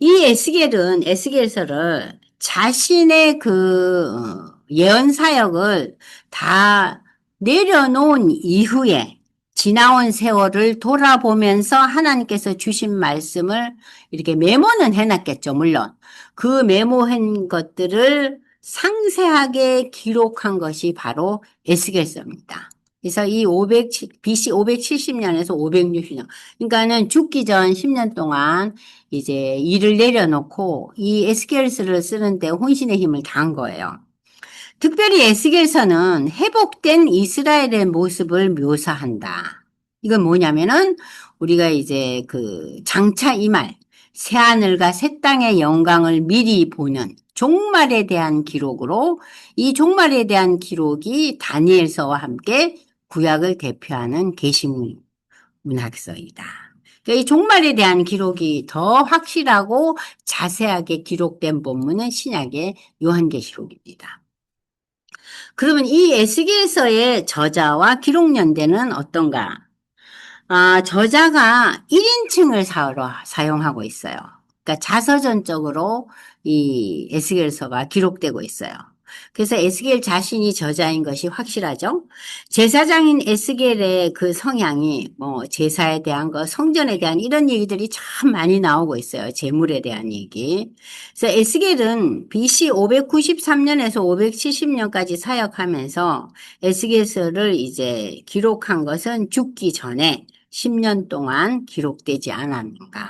이 에스겔서를 자신의 그 예언 사역을 다 내려놓은 이후에 지나온 세월을 돌아보면서 하나님께서 주신 말씀을 이렇게 메모는 해놨겠죠, 물론. 그 메모한 것들을 상세하게 기록한 것이 바로 에스겔서입니다. 그래서 이 BC 570년에서 560년. 그러니까는 죽기 전 10년 동안 이제 일을 내려놓고 이 에스겔서를 쓰는데 혼신의 힘을 다한 거예요. 특별히 에스겔서는 회복된 이스라엘의 모습을 묘사한다. 이건 뭐냐면은 우리가 이제 그 장차 이말 새하늘과 새 땅의 영광을 미리 보는 종말에 대한 기록으로 이 종말에 대한 기록이 다니엘서와 함께 구약을 대표하는 계시문 문학서이다. 그러니까 이 종말에 대한 기록이 더 확실하고 자세하게 기록된 본문은 신약의 요한계시록입니다. 그러면 이 에스겔서의 저자와 기록 연대는 어떤가? 저자가 1인칭을 사용하고 있어요. 그러니까 자서전적으로 이 에스겔서가 기록되고 있어요. 그래서 에스겔 자신이 저자인 것이 확실하죠. 제사장인 에스겔의 그 성향이 뭐 제사에 대한 거, 성전에 대한 이런 얘기들이 참 많이 나오고 있어요. 제물에 대한 얘기. 그래서 에스겔은 BC 593년에서 570년까지 사역하면서 에스겔서를 이제 기록한 것은 죽기 전에 10년 동안 기록되지 않았는가.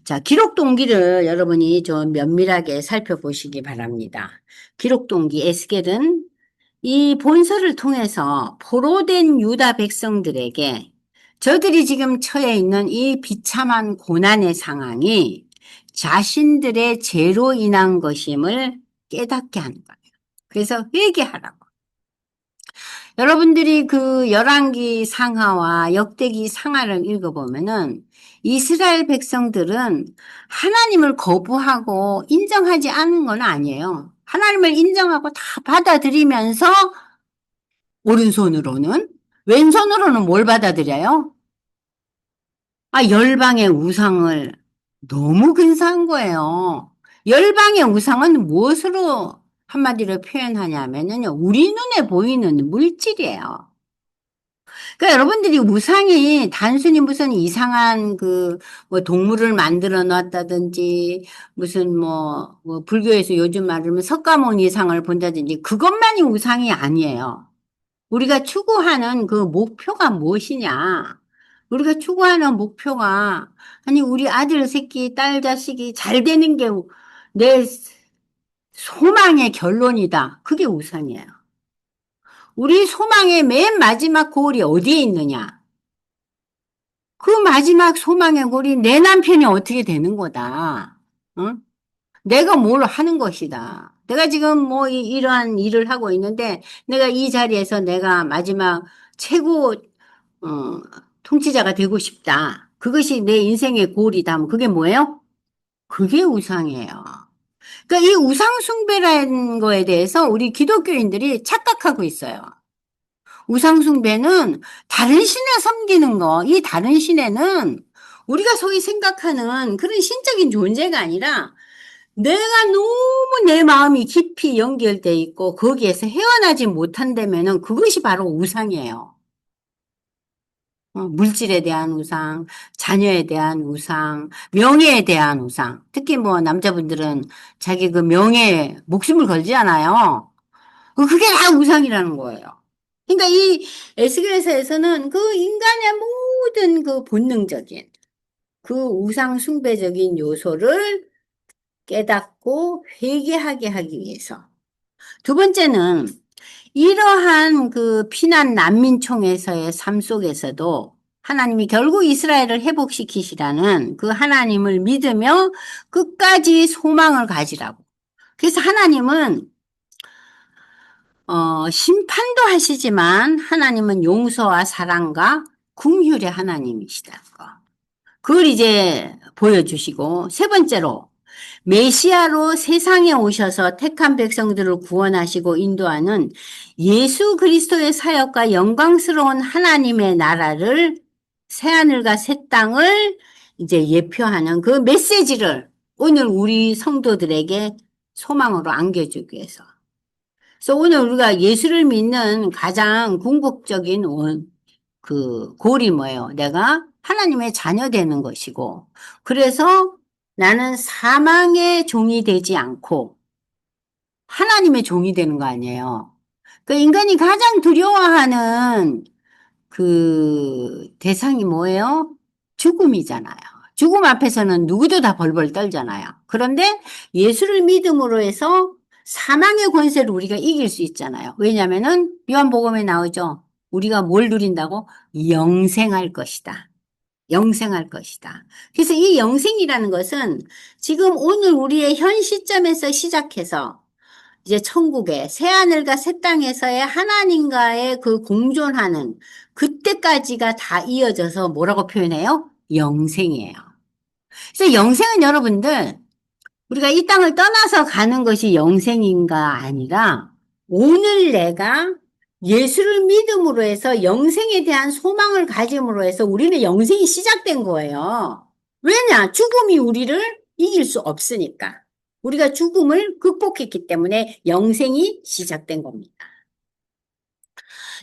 자, 기록 동기를 여러분이 좀 면밀하게 살펴보시기 바랍니다. 기록 동기 에스겔은 이 본서를 통해서 포로된 유다 백성들에게 저들이 지금 처해 있는 이 비참한 고난의 상황이 자신들의 죄로 인한 것임을 깨닫게 하는 거예요. 그래서 회개하라고. 여러분들이 그 열왕기 상하와 역대기 상하를 읽어보면은 이스라엘 백성들은 하나님을 거부하고 인정하지 않은 건 아니에요. 하나님을 인정하고 다 받아들이면서 오른손으로는 왼손으로는 뭘 받아들여요? 열방의 우상을 너무 근사한 거예요. 열방의 우상은 무엇으로 한마디로 표현하냐면요. 우리 눈에 보이는 물질이에요. 그러니까 여러분들이 우상이 단순히 무슨 이상한 뭐 동물을 만들어 놨다든지 무슨 뭐 불교에서 요즘 말하면 석가모니 이상을 본다든지 그것만이 우상이 아니에요. 우리가 추구하는 그 목표가 무엇이냐? 우리가 추구하는 목표가 아니 우리 아들 새끼 딸 자식이 잘 되는 게 내 소망의 결론이다. 그게 우상이에요. 우리 소망의 맨 마지막 고울이 어디에 있느냐? 그 마지막 소망의 고울이 내 남편이 어떻게 되는 거다. 응? 내가 뭘 하는 것이다. 내가 지금 뭐 이러한 일을 하고 있는데 내가 이 자리에서 내가 마지막 최고 통치자가 되고 싶다. 그것이 내 인생의 고울이다. 하면 그게 뭐예요? 그게 우상이에요. 그러니까 이 우상 숭배라는 거에 대해서 우리 기독교인들이 착각하고 있어요. 우상 숭배는 다른 신을 섬기는 거. 이 다른 신에는 우리가 소위 생각하는 그런 신적인 존재가 아니라 내가 너무 내 마음이 깊이 연결돼 있고 거기에서 헤어나지 못한다면은 그것이 바로 우상이에요. 물질에 대한 우상, 자녀에 대한 우상, 명예에 대한 우상. 특히 뭐 남자분들은 자기 그 명예에 목숨을 걸잖아요. 그게 다 우상이라는 거예요. 그러니까 이 에스겔서에서는 그 인간의 모든 그 본능적인 그 우상 숭배적인 요소를 깨닫고 회개하게 하기 위해서. 두 번째는 이러한 그 피난 난민총에서의 삶 속에서도 하나님이 결국 이스라엘을 회복시키시라는 그 하나님을 믿으며 끝까지 소망을 가지라고. 그래서 하나님은 심판도 하시지만 하나님은 용서와 사랑과 긍휼의 하나님이시다는 거. 그걸 이제 보여주시고 세 번째로 메시아로 세상에 오셔서 택한 백성들을 구원하시고 인도하는 예수 그리스도의 사역과 영광스러운 하나님의 나라를 새하늘과 새 땅을 이제 예표하는 그 메시지를 오늘 우리 성도들에게 소망으로 안겨주기 위해서. 그래서 오늘 우리가 예수를 믿는 가장 궁극적인 골이 뭐예요? 내가 하나님의 자녀 되는 것이고, 그래서 나는 사망의 종이 되지 않고 하나님의 종이 되는 거 아니에요. 그 인간이 가장 두려워하는 그 대상이 뭐예요? 죽음이잖아요. 죽음 앞에서는 누구도 다 벌벌 떨잖아요. 그런데 예수를 믿음으로 해서 사망의 권세를 우리가 이길 수 있잖아요. 왜냐면은 요한복음에 나오죠. 우리가 뭘 누린다고? 영생할 것이다. 영생할 것이다. 그래서 이 영생이라는 것은 지금 오늘 우리의 현 시점에서 시작해서 이제 천국의 새하늘과 새 땅에서의 하나님과의 그 공존하는 그때까지가 다 이어져서 뭐라고 표현해요? 영생이에요. 그래서 영생은 여러분들 우리가 이 땅을 떠나서 가는 것이 영생인가 아니라 오늘 내가 예수를 믿음으로 해서 영생에 대한 소망을 가짐으로 해서 우리는 영생이 시작된 거예요. 왜냐? 죽음이 우리를 이길 수 없으니까. 우리가 죽음을 극복했기 때문에 영생이 시작된 겁니다.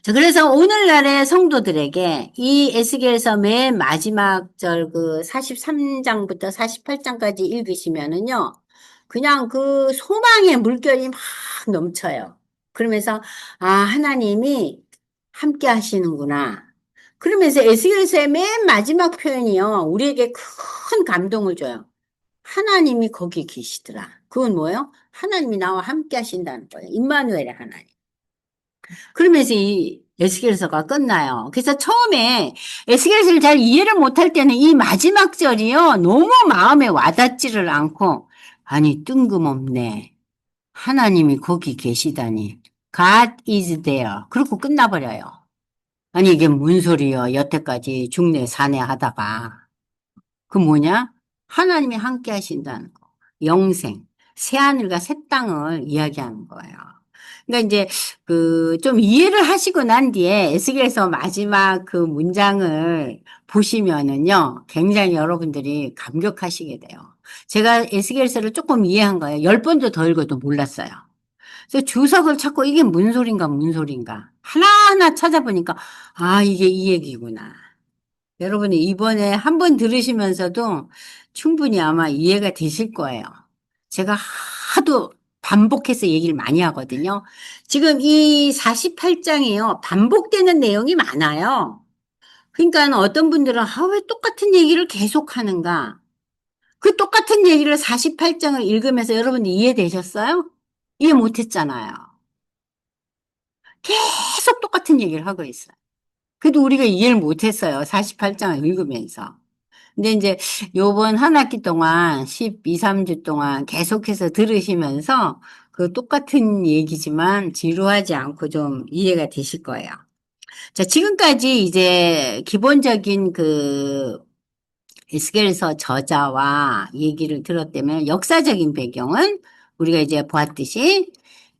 자, 그래서 오늘날의 성도들에게 이 에스겔서 맨 마지막 절 그 43장부터 48장까지 읽으시면은요, 그냥 그 소망의 물결이 막 넘쳐요. 그러면서, 아, 하나님이 함께 하시는구나. 그러면서 에스겔서의 맨 마지막 표현이요, 우리에게 큰 감동을 줘요. 하나님이 거기 계시더라. 그건 뭐예요? 하나님이 나와 함께 하신다는 거예요. 임마누엘의 하나님. 그러면서 이 에스겔서가 끝나요. 그래서 처음에 에스겔서를 잘 이해를 못할 때는 이 마지막 절이요. 너무 마음에 와닿지를 않고 아니 뜬금없네. 하나님이 거기 계시다니. God is there. 그러고 끝나버려요. 아니 이게 뭔 소리요. 여태까지 중내 사내 하다가. 그 뭐냐? 하나님이 함께 하신다는 거. 영생. 새하늘과 새 땅을 이야기하는 거예요. 그러니까 이제 그 좀 이해를 하시고 난 뒤에 에스겔서 마지막 그 문장을 보시면은요, 굉장히 여러분들이 감격하시게 돼요. 제가 에스겔서를 조금 이해한 거예요. 10번도 더 읽어도 몰랐어요. 그래서 주석을 찾고 이게 무슨 소린가, 무슨 소린가. 하나하나 찾아보니까, 아, 이게 이 얘기구나. 여러분이 이번에 한 번 들으시면서도 충분히 아마 이해가 되실 거예요. 제가 하도 반복해서 얘기를 많이 하거든요. 지금 이 48장이요. 반복되는 내용이 많아요. 그러니까 어떤 분들은 왜 똑같은 얘기를 계속 하는가? 그 똑같은 얘기를 48장을 읽으면서 여러분들 이해되셨어요? 이해 못했잖아요. 계속 똑같은 얘기를 하고 있어요. 그래도 우리가 이해를 못했어요. 48장을 읽으면서. 근데 이제 요번 한 학기 동안 12, 3주 동안 계속해서 들으시면서 그 똑같은 얘기지만 지루하지 않고 좀 이해가 되실 거예요. 자, 지금까지 이제 기본적인 그 에스겔서 저자와 얘기를 들었다면 역사적인 배경은 우리가 이제 보았듯이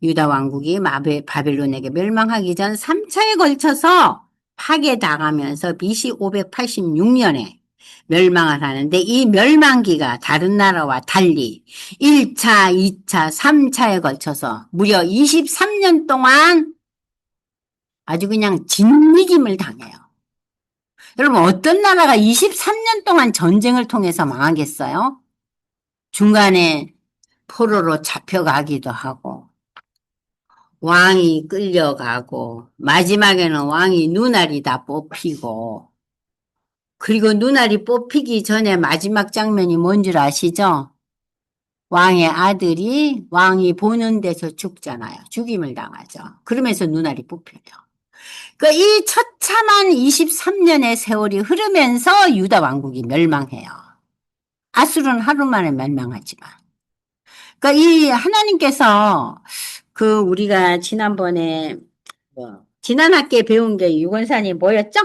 유다 왕국이 바벨론에게 멸망하기 전 3차에 걸쳐서 파괴당하면서 BC 586년에 멸망을 하는데 이 멸망기가 다른 나라와 달리 1차, 2차, 3차에 걸쳐서 무려 23년 동안 아주 그냥 진미김을 당해요. 여러분 어떤 나라가 23년 동안 전쟁을 통해서 망하겠어요? 중간에 포로로 잡혀가기도 하고 왕이 끌려가고 마지막에는 왕이 눈알이 다 뽑히고 그리고 눈알이 뽑히기 전에 마지막 장면이 뭔 줄 아시죠? 왕의 아들이 왕이 보는 데서 죽잖아요. 죽임을 당하죠. 그러면서 눈알이 뽑혀요. 그러니까 이 처참한 23년의 세월이 흐르면서 유다 왕국이 멸망해요. 아수르는 하루 만에 멸망하지만. 그러니까 이 하나님께서 그 우리가 지난번에 지난 학기에 배운 게 유건산이 뭐였죠?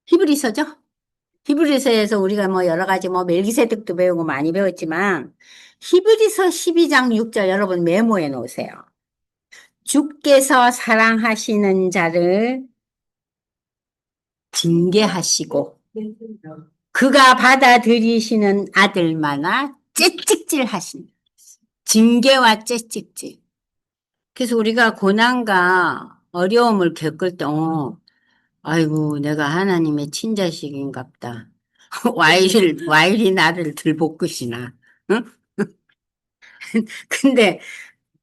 히브리서죠? 히브리서에서 우리가 뭐 여러 가지 뭐 멜기세덱도 배우고 많이 배웠지만 히브리서 12장 6절 여러분 메모해 놓으세요. 주께서 사랑하시는 자를 징계하시고 그가 받아들이시는 아들마다 채찍질 하신다. 징계와 채찍질. 그래서 우리가 고난과 어려움을 겪을 때, 아이고, 내가 하나님의 친자식인갑다. 와일이 나를 들볶으시나. 응? 근데,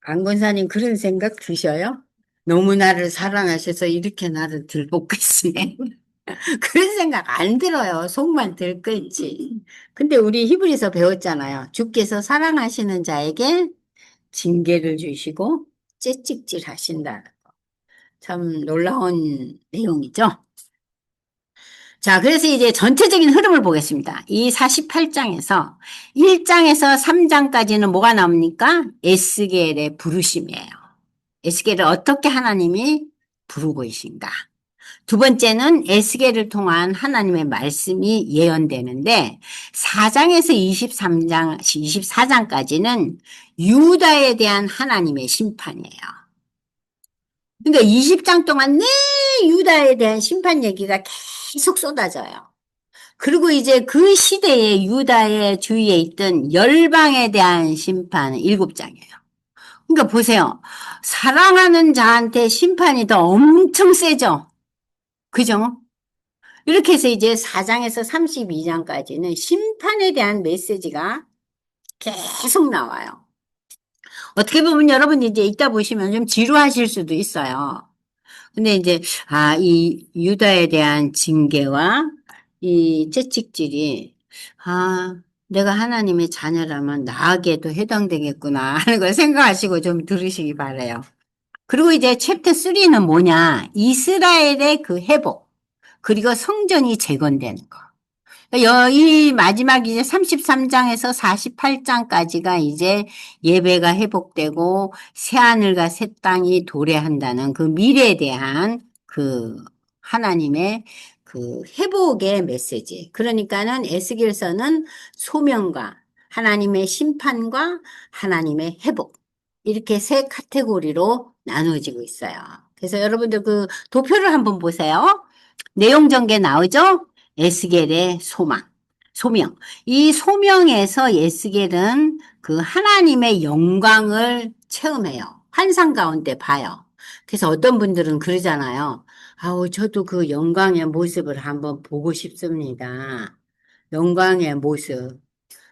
안건사님 그런 생각 드셔요? 너무 나를 사랑하셔서 이렇게 나를 들볶으시네. 그런 생각 안 들어요. 속만 들끓지. 근데 우리 히브리서 배웠잖아요. 주께서 사랑하시는 자에게 징계를 주시고 채찍질 하신다. 참 놀라운 내용이죠. 자, 그래서 이제 전체적인 흐름을 보겠습니다. 이 48장에서 1장에서 3장까지는 뭐가 나옵니까? 에스겔의 부르심이에요. 에스겔을 어떻게 하나님이 부르고 계신가? 두 번째는 에스겔을 통한 하나님의 말씀이 예언되는데 4장에서 23장, 24장까지는 유다에 대한 하나님의 심판이에요. 그러니까 20장 동안 내 유다에 대한 심판 얘기가 계속 쏟아져요. 그리고 이제 그 시대에 유다의 주위에 있던 열방에 대한 심판은 7장이에요. 그러니까 보세요. 사랑하는 자한테 심판이 더 엄청 세죠. 그죠? 이렇게 해서 이제 4장에서 32장까지는 심판에 대한 메시지가 계속 나와요. 어떻게 보면 여러분이 이제 읽다 보시면 좀 지루하실 수도 있어요. 근데 이제, 이 유다에 대한 징계와 이 채찍질이, 내가 하나님의 자녀라면 나에게도 해당되겠구나 하는 걸 생각하시고 좀 들으시기 바래요. 그리고 이제 챕터 3는 뭐냐? 이스라엘의 그 회복, 그리고 성전이 재건되는 거. 이 마지막 이제 33장에서 48장까지가 이제 예배가 회복되고 새하늘과 새 땅이 도래한다는 그 미래에 대한 그 하나님의 그 회복의 메시지. 그러니까는 에스겔서는 소명과 하나님의 심판과 하나님의 회복. 이렇게 세 카테고리로 나누어지고 있어요. 그래서 여러분들 그 도표를 한번 보세요. 내용 전개 나오죠? 에스겔의 소명. 이 소명에서 에스겔은 그 하나님의 영광을 체험해요. 환상 가운데 봐요. 그래서 어떤 분들은 그러잖아요. 저도 그 영광의 모습을 한번 보고 싶습니다. 영광의 모습.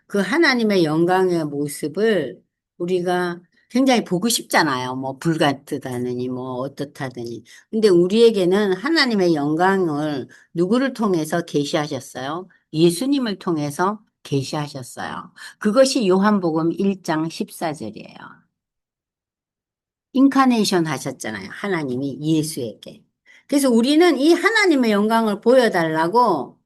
그 하나님의 영광의 모습을 우리가 굉장히 보고 싶잖아요. 뭐 불같다느니 뭐 어떻다느니. 근데 우리에게는 하나님의 영광을 누구를 통해서 계시하셨어요? 예수님을 통해서 계시하셨어요. 그것이 요한복음 1장 14절이에요. 인카네이션 하셨잖아요. 하나님이 예수에게. 그래서 우리는 이 하나님의 영광을 보여달라고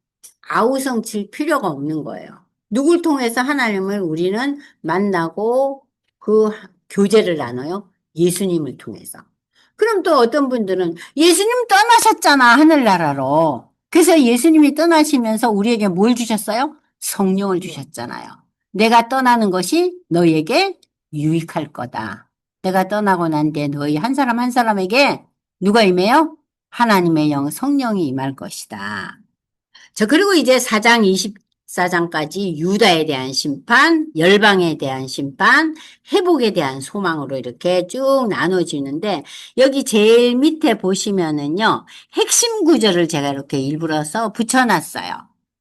아우성칠 필요가 없는 거예요. 누굴 통해서 하나님을 우리는 만나고 그 교제를 나눠요? 예수님을 통해서. 그럼 또 어떤 분들은 예수님 떠나셨잖아, 하늘나라로. 그래서 예수님이 떠나시면서 우리에게 뭘 주셨어요? 성령을 주셨잖아요. 내가 떠나는 것이 너희에게 유익할 거다. 내가 떠나고 난 뒤에 너희 한 사람 한 사람에게 누가 임해요? 하나님의 영, 성령이 임할 것이다. 그리고 이제 4장 24장까지 유다에 대한 심판, 열방에 대한 심판, 회복에 대한 소망으로 이렇게 쭉 나눠지는데, 여기 제일 밑에 보시면은요, 핵심 구절을 제가 이렇게 일부러서 붙여놨어요.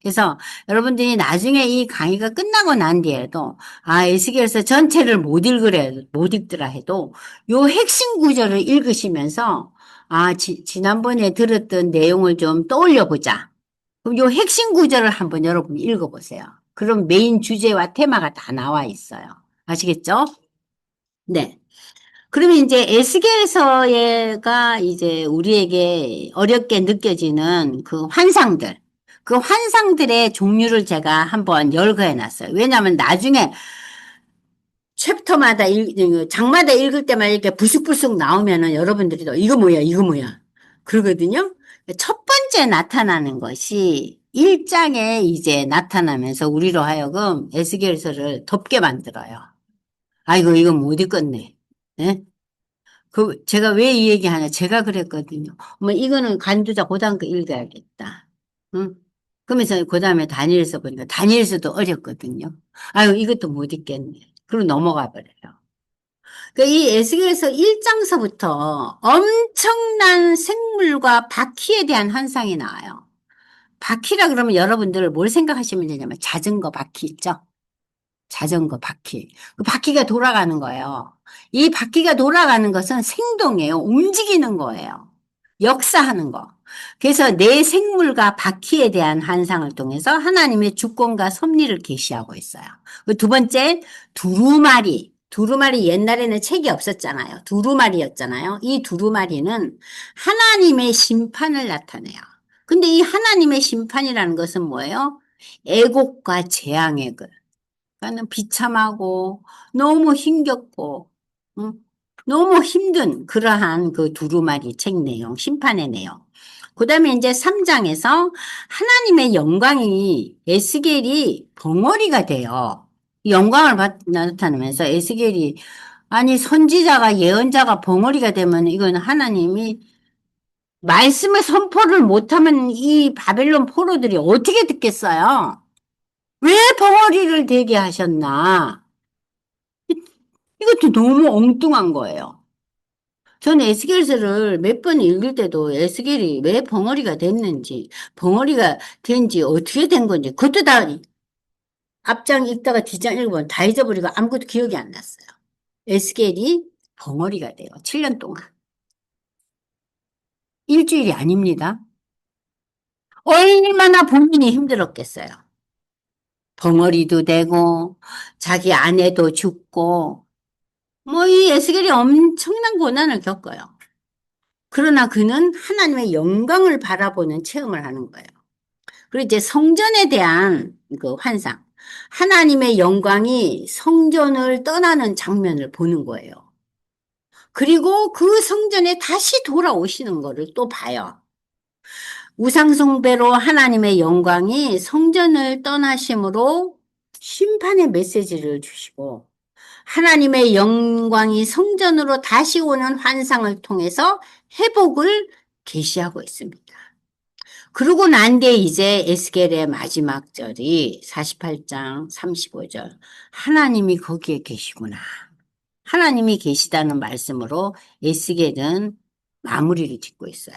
그래서 여러분들이 나중에 이 강의가 끝나고 난 뒤에도, 에스겔서 전체를 못 읽더라 해도, 요 핵심 구절을 읽으시면서, 지난번에 들었던 내용을 좀 떠올려 보자. 그럼 요 핵심 구절을 한번 여러분 읽어보세요. 그럼 메인 주제와 테마가 다 나와 있어요. 아시겠죠? 네. 그러면 이제 에스겔서가 이제 우리에게 어렵게 느껴지는 그 환상들의 종류를 제가 한번 열거해 놨어요. 왜냐하면 나중에 챕터마다 장마다 읽을 때만 이렇게 부숙부숙 나오면은 여러분들이 또 이거 뭐야, 이거 뭐야. 그러거든요. 첫 번째 나타나는 것이 1장에 이제 나타나면서 우리로 하여금 에스겔서를 덮게 만들어요. 아이고, 이거 못 읽겠네. 예? 제가 왜 이 얘기 하냐. 제가 그랬거든요. 뭐, 이거는 간두자 고등학교 거 읽어야겠다. 응? 그러면서 그 다음에 다니엘서 보니까 다니엘서도 어렵거든요. 아유, 이것도 못 읽겠네. 그리고 넘어가 버려요. 이 에스겔서 1장서부터 엄청난 생물과 바퀴에 대한 환상이 나와요. 바퀴라 그러면 여러분들 뭘 생각하시면 되냐면 자전거 바퀴 있죠? 자전거 바퀴. 그 바퀴가 돌아가는 거예요. 이 바퀴가 돌아가는 것은 생동이에요. 움직이는 거예요. 역사하는 거. 그래서 내 생물과 바퀴에 대한 환상을 통해서 하나님의 주권과 섭리를 계시하고 있어요. 두 번째, 두루마리. 두루마리 옛날에는 책이 없었잖아요. 두루마리였잖아요. 이 두루마리는 하나님의 심판을 나타내요. 근데 이 하나님의 심판이라는 것은 뭐예요? 애곡과 재앙의 글. 그러니까 비참하고 너무 힘겹고 음, 너무 힘든 그러한 그 두루마리 책 내용, 심판의 내용. 그다음에 이제 3장에서 하나님의 영광이 에스겔이 벙어리가 돼요. 영광을 나타내면서 에스겔이 아니 선지자가 예언자가 벙어리가 되면 이건 하나님이 말씀을 선포를 못하면 이 바벨론 포로들이 어떻게 듣겠어요? 왜 벙어리를 되게 하셨나? 이것도 너무 엉뚱한 거예요. 저는 에스겔서를 몇 번 읽을 때도 에스겔이 왜 벙어리가 됐는지, 벙어리가 된지 어떻게 된 건지, 그것도 다 앞장 읽다가 뒷장 읽으면 다 잊어버리고 아무것도 기억이 안 났어요. 에스겔이 벙어리가 돼요. 7년 동안. 일주일이 아닙니다. 얼마나 본인이 힘들었겠어요. 벙어리도 되고, 자기 아내도 죽고, 뭐 이 에스겔이 엄청난 고난을 겪어요. 그러나 그는 하나님의 영광을 바라보는 체험을 하는 거예요. 그리고 이제 성전에 대한 그 환상. 하나님의 영광이 성전을 떠나는 장면을 보는 거예요. 그리고 그 성전에 다시 돌아오시는 거를 또 봐요. 우상숭배로 하나님의 영광이 성전을 떠나심으로 심판의 메시지를 주시고 하나님의 영광이 성전으로 다시 오는 환상을 통해서 회복을 계시하고 있습니다. 그러고 난 뒤에 이제 에스겔의 마지막 절이 48장 35절. 하나님이 거기에 계시구나. 하나님이 계시다는 말씀으로 에스겔은 마무리를 짓고 있어요.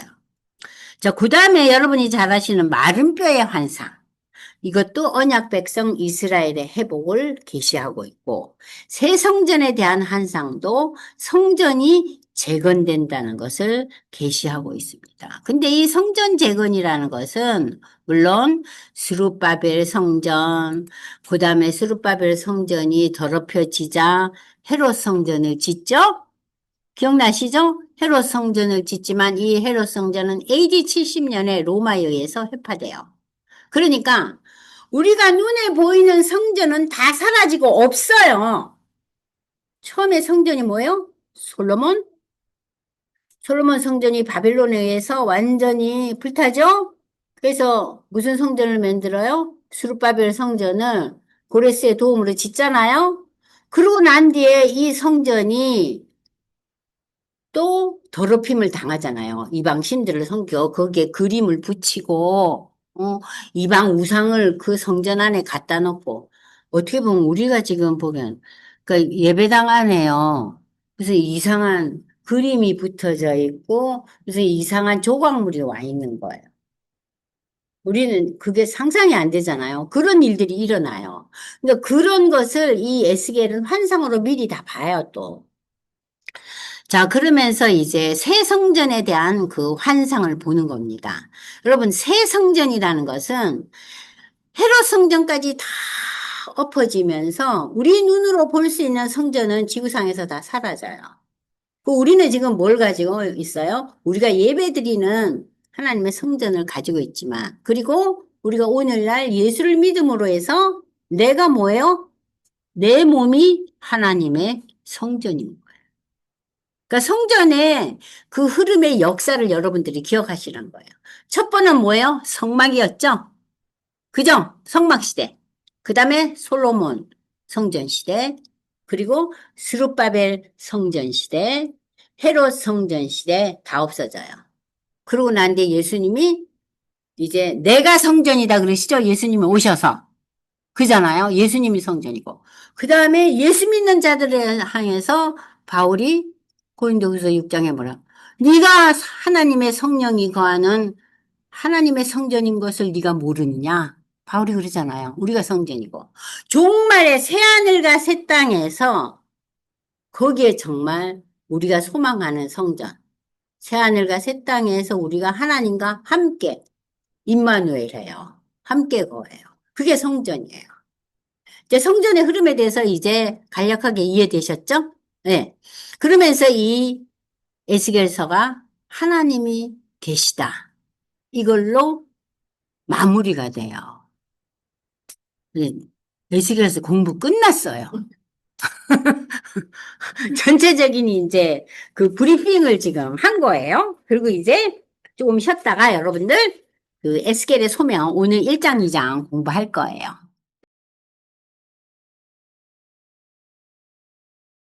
자, 그 다음에 여러분이 잘 아시는 마른 뼈의 환상. 이것도 언약 백성 이스라엘의 회복을 계시하고 있고 새 성전에 대한 환상도 성전이 재건된다는 것을 계시하고 있습니다. 근데 이 성전 재건이라는 것은 물론 스룹바벨 성전, 그다음에 스룹바벨 성전이 더럽혀지자 헤롯 성전을 짓죠? 기억나시죠? 헤롯 성전을 짓지만 이 헤롯 성전은 AD 70년에 로마에 의해서 회파돼요. 그러니까 우리가 눈에 보이는 성전은 다 사라지고 없어요. 처음에 성전이 뭐예요? 솔로몬 성전이 바벨론에 의해서 완전히 불타죠? 그래서 무슨 성전을 만들어요? 수룹바벨 성전을 고레스의 도움으로 짓잖아요? 그러고 난 뒤에 이 성전이 또 더럽힘을 당하잖아요. 이방 신들을 섬겨 거기에 그림을 붙이고 이방 우상을 그 성전 안에 갖다 놓고 어떻게 보면 우리가 지금 보면 그 예배당 안에요. 그래서 이상한 그림이 붙어져 있고 그래서 이상한 조각물이 와 있는 거예요. 우리는 그게 상상이 안 되잖아요. 그런 일들이 일어나요. 그러니까 그런 것을 이 에스겔은 환상으로 미리 다 봐요, 또. 자, 그러면서 이제 새 성전에 대한 그 환상을 보는 겁니다. 여러분, 새 성전이라는 것은 헤롯 성전까지 다 엎어지면서 우리 눈으로 볼 수 있는 성전은 지구상에서 다 사라져요. 그 우리는 지금 뭘 가지고 있어요? 우리가 예배드리는 하나님의 성전을 가지고 있지만, 그리고 우리가 오늘날 예수를 믿음으로 해서 내가 뭐예요? 내 몸이 하나님의 성전입니다. 그러니까 성전의 그 흐름의 역사를 여러분들이 기억하시는 거예요. 첫 번은 뭐예요? 성막이었죠? 그죠? 성막 시대. 그 다음에 솔로몬 성전 시대. 그리고 스룹바벨 성전 시대. 헤롯 성전 시대 다 없어져요. 그러고 난 뒤에 예수님이 이제 내가 성전이다 그러시죠? 예수님이 오셔서. 그잖아요. 예수님이 성전이고. 그 다음에 예수 믿는 자들을 향해서 바울이 고린도후서 6장에 뭐라? 네가 하나님의 성령이 거하는 하나님의 성전인 것을 네가 모르느냐? 바울이 그러잖아요. 우리가 성전이고. 종말의 새하늘과 새 땅에서 거기에 정말 우리가 소망하는 성전. 새하늘과 새 땅에서 우리가 하나님과 함께 임마누엘 해요. 함께 거해요. 그게 성전이에요. 이제 성전의 흐름에 대해서 이제 간략하게 이해되셨죠? 네. 그러면서 이 에스겔서가 하나님이 계시다. 이걸로 마무리가 돼요. 네. 에스겔서 공부 끝났어요. 전체적인 이제 그 브리핑을 지금 한 거예요. 그리고 이제 조금 쉬었다가 여러분들 그 에스겔의 소명 오늘 1장, 2장 공부할 거예요.